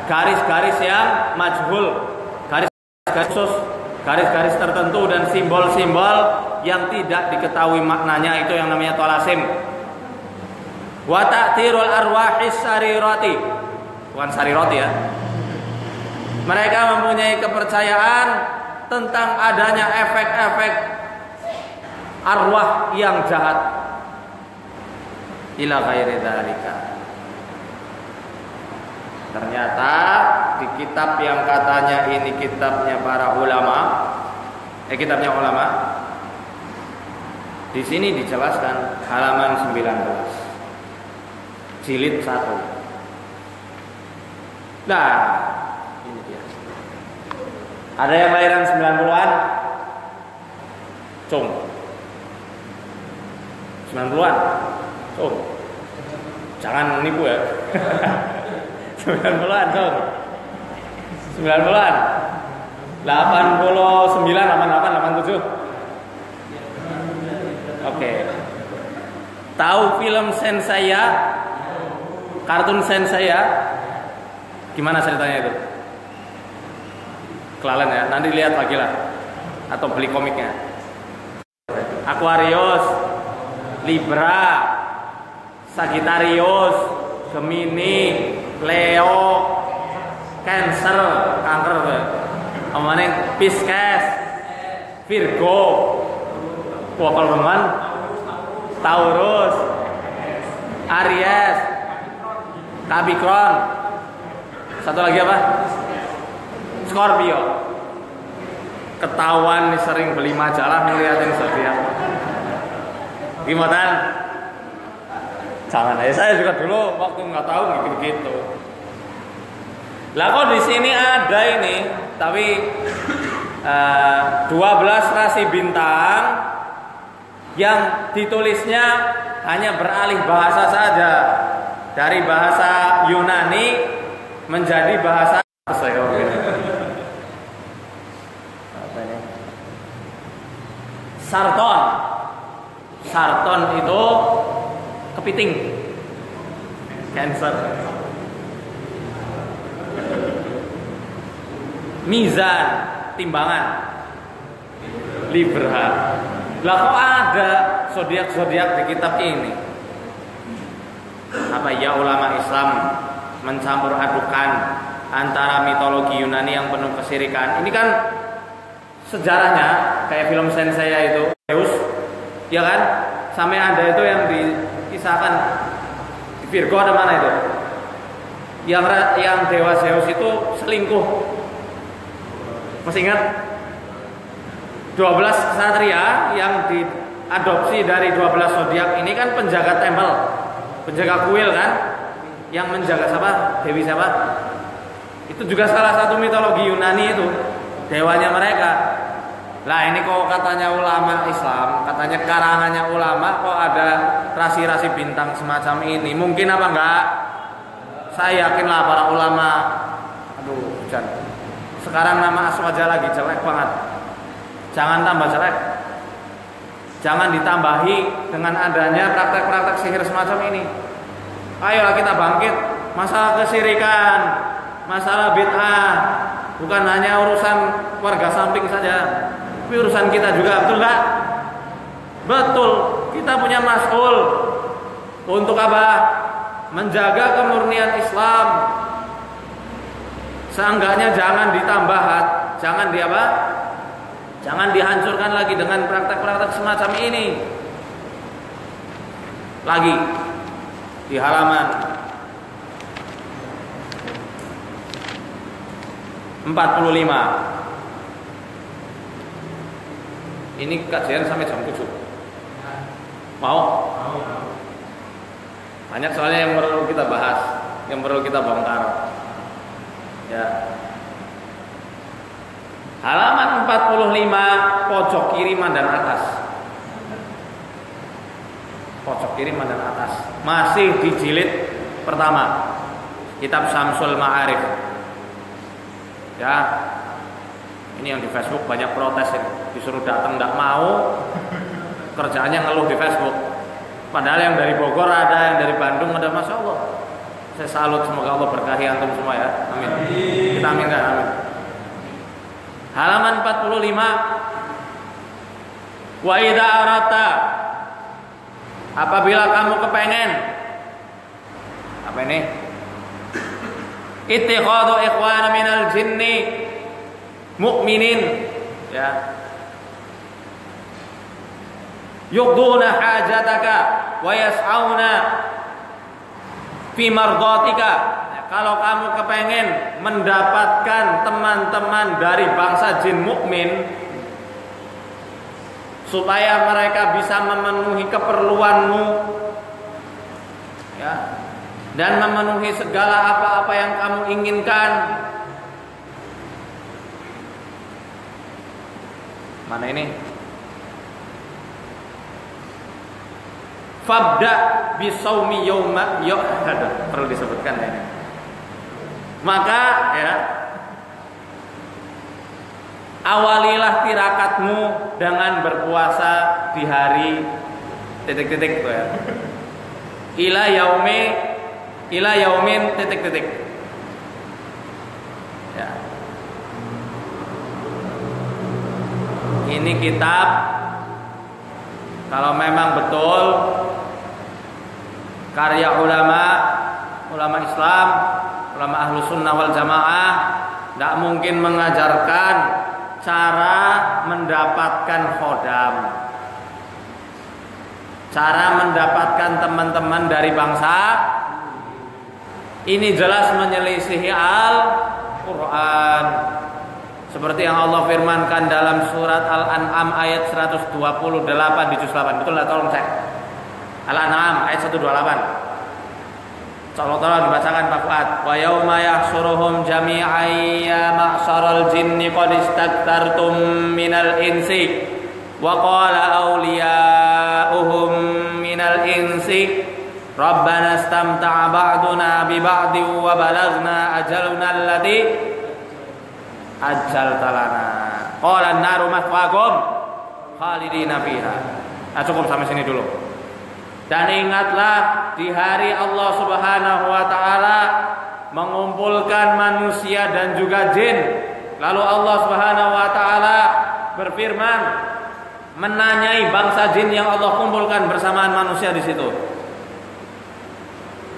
garis-garis yang majhul, garis-garis khusus, garis-garis tertentu dan simbol-simbol yang tidak diketahui maknanya, itu yang namanya tolasim. Wa ta'tirul arwahis sarirati, bukan sarirati ya. Mereka mempunyai kepercayaan tentang adanya efek-efek arwah yang jahat. Ila ghairi dzalika. Ternyata di kitab yang katanya ini kitabnya para ulama, kitabnya ulama, di sini dijelaskan halaman 19. Jilid 1. Nah, ini dia. Ada yang lahiran 90-an? Cung. 90-an? Cung. Jangan nipu ya. 90-an, cung. 90-an. 89, 88, 87. Oke. Tahu film Senseiya? Kartun Senseiya, gimana ceritanya itu? Kelalen ya, nanti lihat lagi lah, atau beli komiknya. Aquarius, Libra, Sagittarius, Gemini, Leo, Cancer, kanker tuh. Amanin Pisces, Virgo, Taurus, Aries, Capricorn, satu lagi apa? Scorpio. Ketahuan nih sering beli majalah ngeliatin zodiak. Gimana? Jangan, saya juga dulu waktu nggak tahu gitu. Lah kok di sini ada ini, tapi 12 rasi bintang yang ditulisnya hanya beralih bahasa saja. Dari bahasa Yunani menjadi bahasa Sarton. Sarton itu kepiting, Cancer. Mizan, timbangan, Libra. Lah kok ada zodiak-zodiak di kitab ini? Apa ya ulama Islam mencampur adukan antara mitologi Yunani yang penuh kesyirikan. Ini kan sejarahnya kayak film Senseiya itu, Zeus, ya kan? Sampai ada itu yang dikisahkan di Virgo ada mana itu? Yang dewa Zeus itu selingkuh. Masih ingat? 12 ksatria yang diadopsi dari 12 zodiak ini kan penjaga tempel, penjaga kuil kan, yang menjaga siapa? Dewi siapa? Itu juga salah satu mitologi Yunani itu, dewanya mereka. Lah ini kok katanya ulama Islam, katanya karangannya ulama, kok ada rasi-rasi bintang semacam ini? Mungkin apa enggak? Saya yakinlah para ulama. Aduh, hujan. Sekarang nama Aswaja lagi jelek banget. Jangan tambah jelek. Jangan ditambahi dengan adanya praktek-praktek sihir semacam ini. Ayolah kita bangkit. Masalah kesyirikan, masalah bid'ah, bukan hanya urusan warga samping saja, tapi urusan kita juga, betul enggak? Betul. Kita punya mas'ul. Untuk apa? Menjaga kemurnian Islam. Seenggaknya jangan ditambah, jangan jangan dihancurkan lagi dengan praktek-praktek semacam ini. Lagi di halaman 45. Ini kajian sampai jam 7. Mau? Banyak soalnya yang perlu kita bahas, yang perlu kita bongkar. Ya. Halaman 45 pojok kiri mandan atas. Pojok kiri mandan atas. masih di jilid pertama, kitab Syamsul Ma'arif. Ya, ini yang di Facebook banyak protes ini. Disuruh datang nggak mau, kerjaannya ngeluh di Facebook. Padahal yang dari Bogor ada, yang dari Bandung ada, masya Allah. Saya salut, semoga Allah berkahi antum semua ya. Amin. Kita aminkan, amin. Halaman 45. Wa idza arata, apabila kamu kepengen apa ini? Ittikhadhu ikhwana minal jinni mu'minin, ya. Yuqduna hajataka wa yas'auna fi mardatika. Kalau kamu kepengen mendapatkan teman-teman dari bangsa jin mukmin supaya mereka bisa memenuhi keperluanmu, ya, dan memenuhi segala apa-apa yang kamu inginkan. Mana ini? Fabda bisawmi yawma perlu disebutkan ya ini. Maka ya, awalilah tirakatmu dengan berpuasa di hari titik-titik ya. Ila yaumin titik-titik. Ya. Ini kitab kalau memang betul karya ulama Islam, ulama Ahlus Sunnah wal Jamaah, tidak mungkin mengajarkan cara mendapatkan khodam, cara mendapatkan teman-teman dari bangsa. Ini jelas menyelisihi Al-Quran, seperti yang Allah firmankan dalam surat Al-An'am ayat 128 di juz 8. Betul nggak? Tolong cek Al-An'am ayat 128. Tolong dibacakan Pak Fuad. Wa yauma yahsyuruhum jami'an ya ma'syaral jinni qad istaktartum minal insi wa qala awliya'uhum minal insi rabbana istamta'a ba'duna bi ba'di wa balagna ajaluna alladhi ajjalta lana qala an-naru mathwaakum khalidina fiha. Nah, cukup sampai sini dulu. Dan ingatlah di hari Allah Subhanahu wa taala mengumpulkan manusia dan juga jin. Lalu Allah Subhanahu wa taala berfirman menanyai bangsa jin yang Allah kumpulkan bersamaan manusia di situ.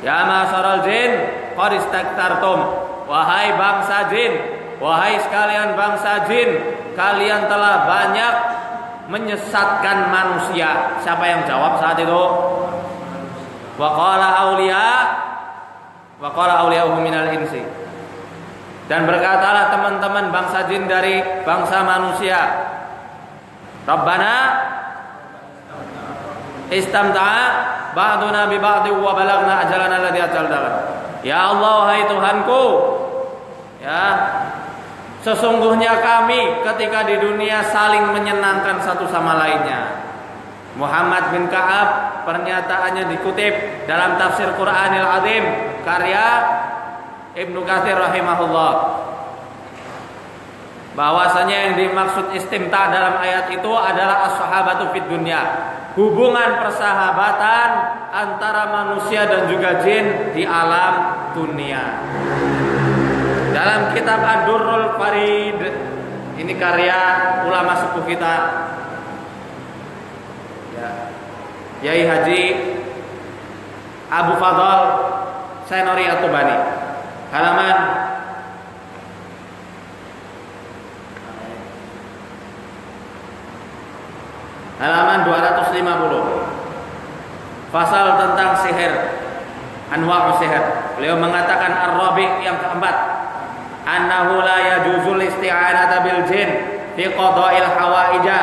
Ya ma'syaral jin qad istaktartum, wahai bangsa jin, wahai sekalian bangsa jin, kalian telah banyak menyesatkan manusia. Siapa yang jawab saat itu? Wa qala awliya'uhum minal insi. Dan berkatalah teman-teman bangsa jin dari bangsa manusia, Rabbana istamta'a ba'duna bi ba'di wa balagna ajalana alladhi ajalta lana. Ya Allah, wahai Tuhanku, ya, sesungguhnya kami ketika di dunia saling menyenangkan satu sama lainnya. Muhammad bin Ka'ab pernyataannya dikutip dalam tafsir Quranil Azim karya Ibnu Katsir rahimahullah, bahwasanya yang dimaksud istimta dalam ayat itu adalah as-sahabatu fid dunya, hubungan persahabatan antara manusia dan juga jin di alam dunia. Dalam kitab Ad-Durrul Farid, ini karya ulama sepuh kita, ya, Yai Haji Abu Fadl Senori At-Tubani, halaman halaman 250. Pasal tentang sihir, anwa'us sihir. Beliau mengatakan ar-rabi' yang keempat, annahu la yajuzul isti'anata bil jin fi qada'il hawaija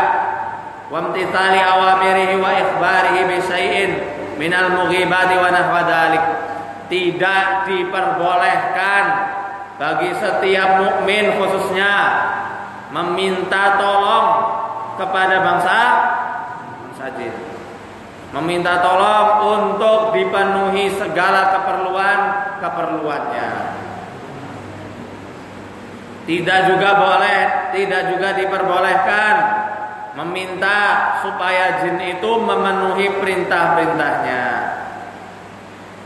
wa imtithali awamirihi wa ikhbarihi bi syai'in minal mughibati wa nahwa dzalik. Tidak diperbolehkan bagi setiap mukmin khususnya meminta tolong kepada bangsa jin meminta tolong untuk dipenuhi segala keperluannya. Tidak juga diperbolehkan meminta supaya jin itu memenuhi perintah-perintahnya.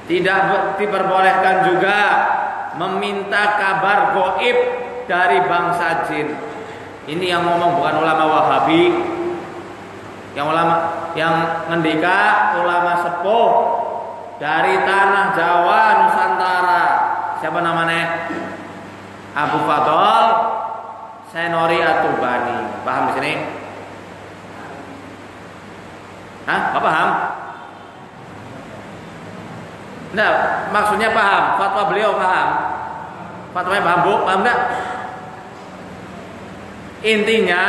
Tidak diperbolehkan juga meminta kabar gaib dari bangsa jin. Ini yang ngomong bukan ulama Wahabi, yang ngendika ulama sepuh dari tanah Jawa Nusantara. Siapa namanya? Abu Fadl Senori Atubani. Paham di sini? Hah? Nggak paham? Nah, maksudnya paham. Fatwa beliau paham. Fatwanya paham, Bu? Paham nggak? Intinya,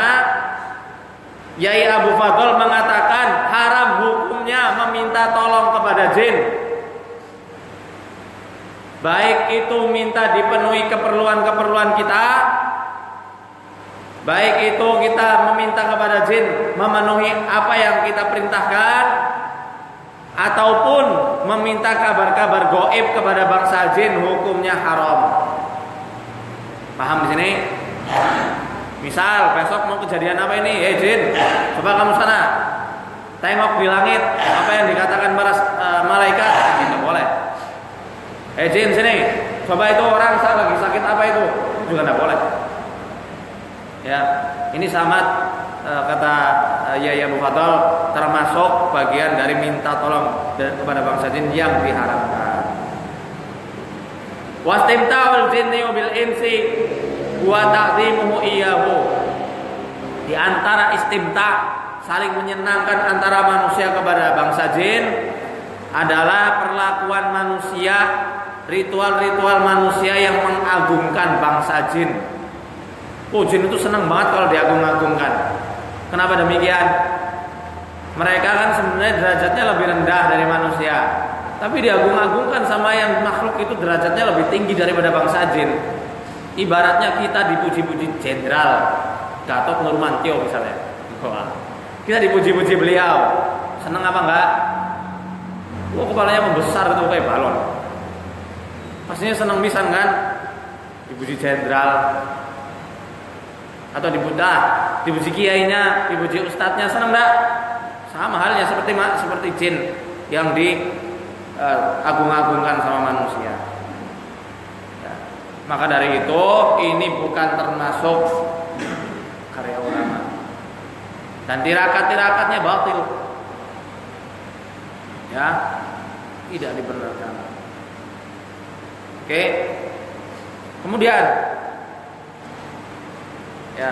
Yai Abu Fadl mengatakan haram hukumnya meminta tolong kepada jin. Baik itu minta dipenuhi keperluan-keperluan kita, baik itu kita meminta kepada jin memenuhi apa yang kita perintahkan, ataupun meminta kabar-kabar gaib kepada bangsa jin, hukumnya haram. Paham di sini? Misal besok mau kejadian apa ini? Jin, coba kamu sana tengok di langit apa yang dikatakan para malaikat. Tidak boleh. Jin sini, coba itu orang lagi sakit apa itu? Juga tidak boleh. Ya, ini sama kata Yai Abu Fadl termasuk bagian dari minta tolong kepada bangsa jin yang diharamkan. Wastimta'ul jinni bil insi wa ta'zimuhu iyyahu. Di antara istimta, saling menyenangkan antara manusia kepada bangsa jin adalah perlakuan manusia, ritual-ritual manusia yang mengagungkan bangsa jin. Jin itu senang banget kalau diagung-agungkan. Kenapa demikian? Mereka kan sebenarnya derajatnya lebih rendah dari manusia, tapi diagung-agungkan sama yang makhluk itu derajatnya lebih tinggi daripada bangsa jin. Ibaratnya kita dipuji-puji jenderal Gatot Nurmantio misalnya. Kita dipuji-puji beliau, senang apa enggak? Kepalanya membesar itu kayak balon. Pastinya senang pisan kan? Dipuji jenderal atau dipuji kiainya, dipuji ustadznya, senang enggak? Sama halnya seperti jin yang diagung-agungkan sama manusia. Ya. Maka dari itu ini bukan termasuk karya ulama dan tirakat-tirakatnya batil. Ya, tidak dibenarkan. Oke. Kemudian ya.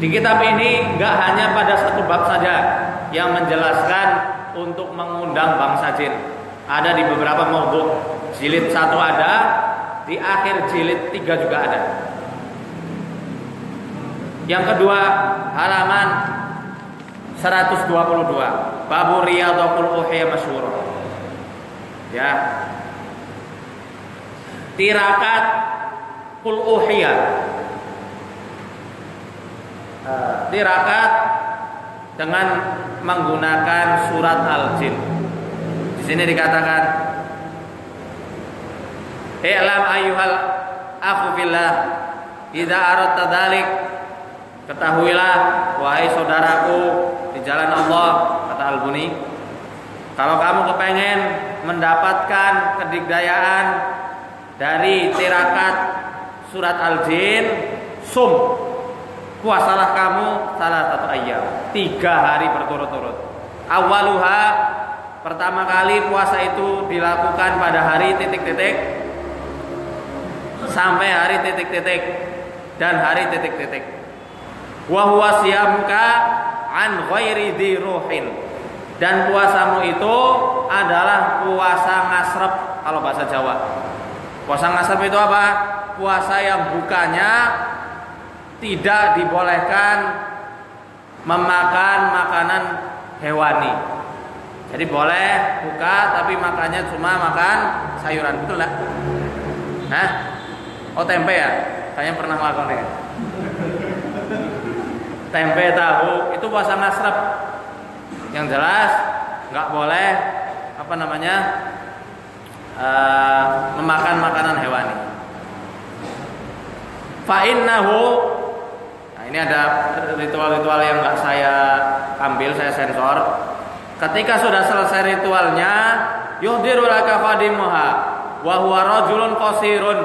Di kitab ini enggak hanya pada satu bab saja yang menjelaskan untuk mengundang bangsa jin. Ada di beberapa maudhu. Jilid 1 ada, di akhir jilid 3 juga ada. Yang kedua, halaman 122. Babu riyadhatul uhya masyhur. Ya. Tirakat qul uhya. Tirakat dengan menggunakan surat Al-Jin. Di sini dikatakan, "I'lam ayyuhal akhu fillah, idza aradta dzalik." Ketahuilah wahai saudaraku di jalan Allah, kata Al-Buni, kalau kamu kepengen mendapatkan kedikdayaan dari tirakat surat Al-Jin, puasalah kamu salah satu ayam, 3 hari berturut-turut. Awaluha, pertama kali puasa itu dilakukan pada hari titik-titik sampai hari titik-titik dan hari titik-titik. Wa huwa siyamuka an ghairi dhiruhin, dan puasamu itu adalah puasa ngasrep kalau bahasa Jawa. Puasa ngasrep itu apa? Puasa yang bukannya tidak dibolehkan memakan makanan hewani. Jadi boleh buka tapi makannya cuma makan sayuran, betul lah? Hah? Oh tempe ya? Kayaknya pernah melakukan ya. tempe, tahu, itu puasa masrab. Yang jelas nggak boleh memakan makanan hewani. Fa innahu, nah ini ada ritual-ritual yang nggak saya ambil, saya sensor. Ketika sudah selesai ritualnya, yuhdiru laka khadimuha wa huwa rajulun qasirun.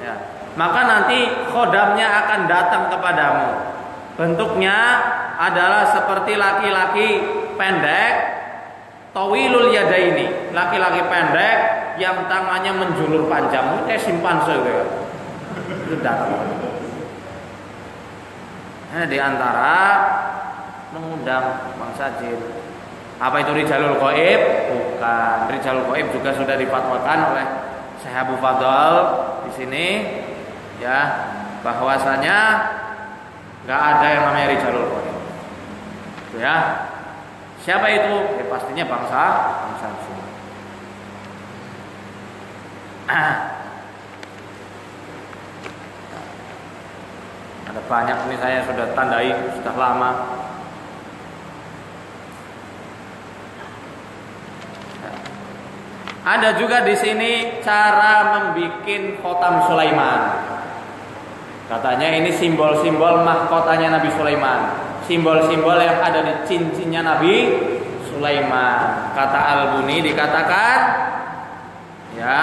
Ya, maka nanti khodamnya akan datang kepadamu. Bentuknya adalah seperti laki-laki pendek, tawilul yadaini, laki-laki pendek yang tangannya menjulur panjang, kayak simpanse gitu ya. Itu datang. Nah, di antara mengundang bangsa jin. Apa itu rijalul ghaib? Bukan. Rijalul ghaib juga sudah difatwakan oleh Syekh Abu Fadl di sini, ya, bahwasanya nggak ada yang namanya rijalul ghaib. Itu ya. Siapa itu? Ya pastinya bangsa jin. Ada banyak ini, saya sudah tandai sudah lama. Ada juga di sini cara membuat khotam Sulaiman. Katanya ini simbol-simbol mahkotanya Nabi Sulaiman, simbol-simbol yang ada di cincinnya Nabi Sulaiman. Kata Al-Buni dikatakan, ya,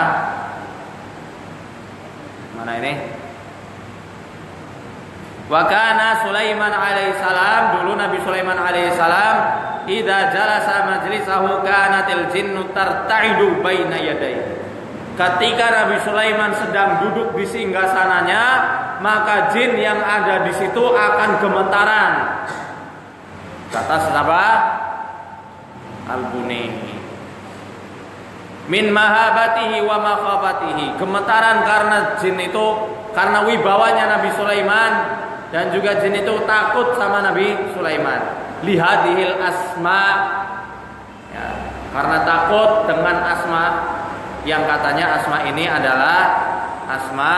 mana ini? Wa kana Sulaiman alaihissalam, dulu Nabi Sulaiman alaihissalam, idza jalasa majlisahu kanatil jinnu tarta'idu baina yadayhi. Ketika Nabi Sulaiman sedang duduk di singgasananya, maka jin yang ada di situ akan gemetaran. Kata siapa? Al-Buni. Min mahabatihi wa makhafatihi. Gemetaran karena jin itu, karena wibawanya Nabi Sulaiman, dan juga jin itu takut sama Nabi Sulaiman. Lihadihil asma, ya, karena takut dengan asma, yang katanya asma ini adalah asma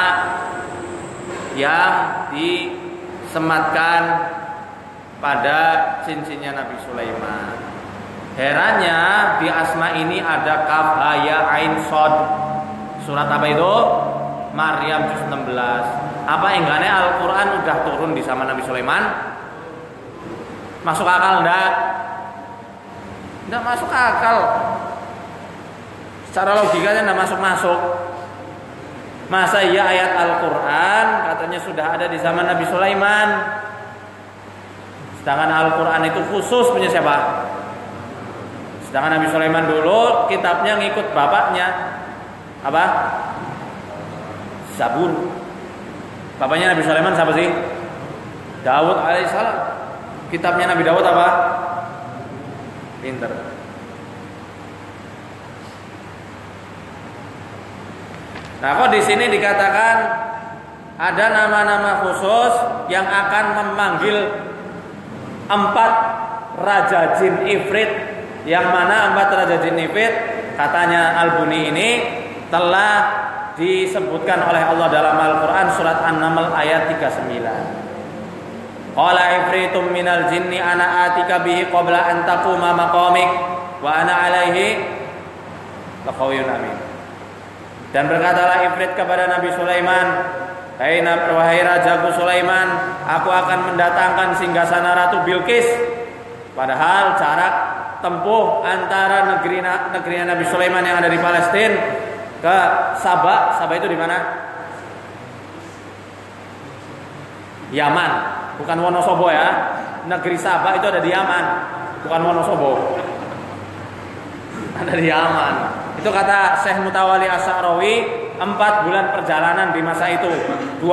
yang disematkan pada cincinnya Nabi Sulaiman. Herannya di asma ini ada kaf ha ya ain shad. Surat apa itu? Maryam juz 16. Apa enggaknya Al-Quran udah turun di zaman Nabi Sulaiman? Masuk akal enggak? Enggak masuk akal. Secara logikanya enggak masuk-masuk. Masa iya ayat Al-Quran katanya sudah ada di zaman Nabi Sulaiman, sedangkan Al-Quran itu khusus punya siapa? Sedangkan Nabi Sulaiman dulu kitabnya ngikut bapaknya. Apa? Zabur. Bapaknya Nabi Sulaiman siapa sih? Daud alaihissalam. Kitabnya Nabi Daud apa? Pinter. Nah, kok di sini dikatakan ada nama-nama khusus yang akan memanggil 4 raja jin ifrit, yang mana 4 raja jin ifrit katanya Al-Buni ini telah disebutkan oleh Allah dalam Al-Quran surat An-Naml ayat 39. Qala ifritum minal jinni ana atika bihi qabla an taquma maqamik wa ana alaihi laqawiyyun amin. Dan berkatalah ifrit kepada Nabi Sulaiman, wahai rajaku Sulaiman, aku akan mendatangkan singgasana Ratu Bilqis. Padahal jarak tempuh antara negeri Nabi Sulaiman yang ada di Palestina ke Sabah. Sabah itu di mana? Yaman, bukan Wonosobo ya. Negeri Sabah itu ada di Yaman, bukan Wonosobo. Ada di Yaman. Itu kata Syekh Mutawalli Asy'arawi, 4 bulan perjalanan di masa itu. 2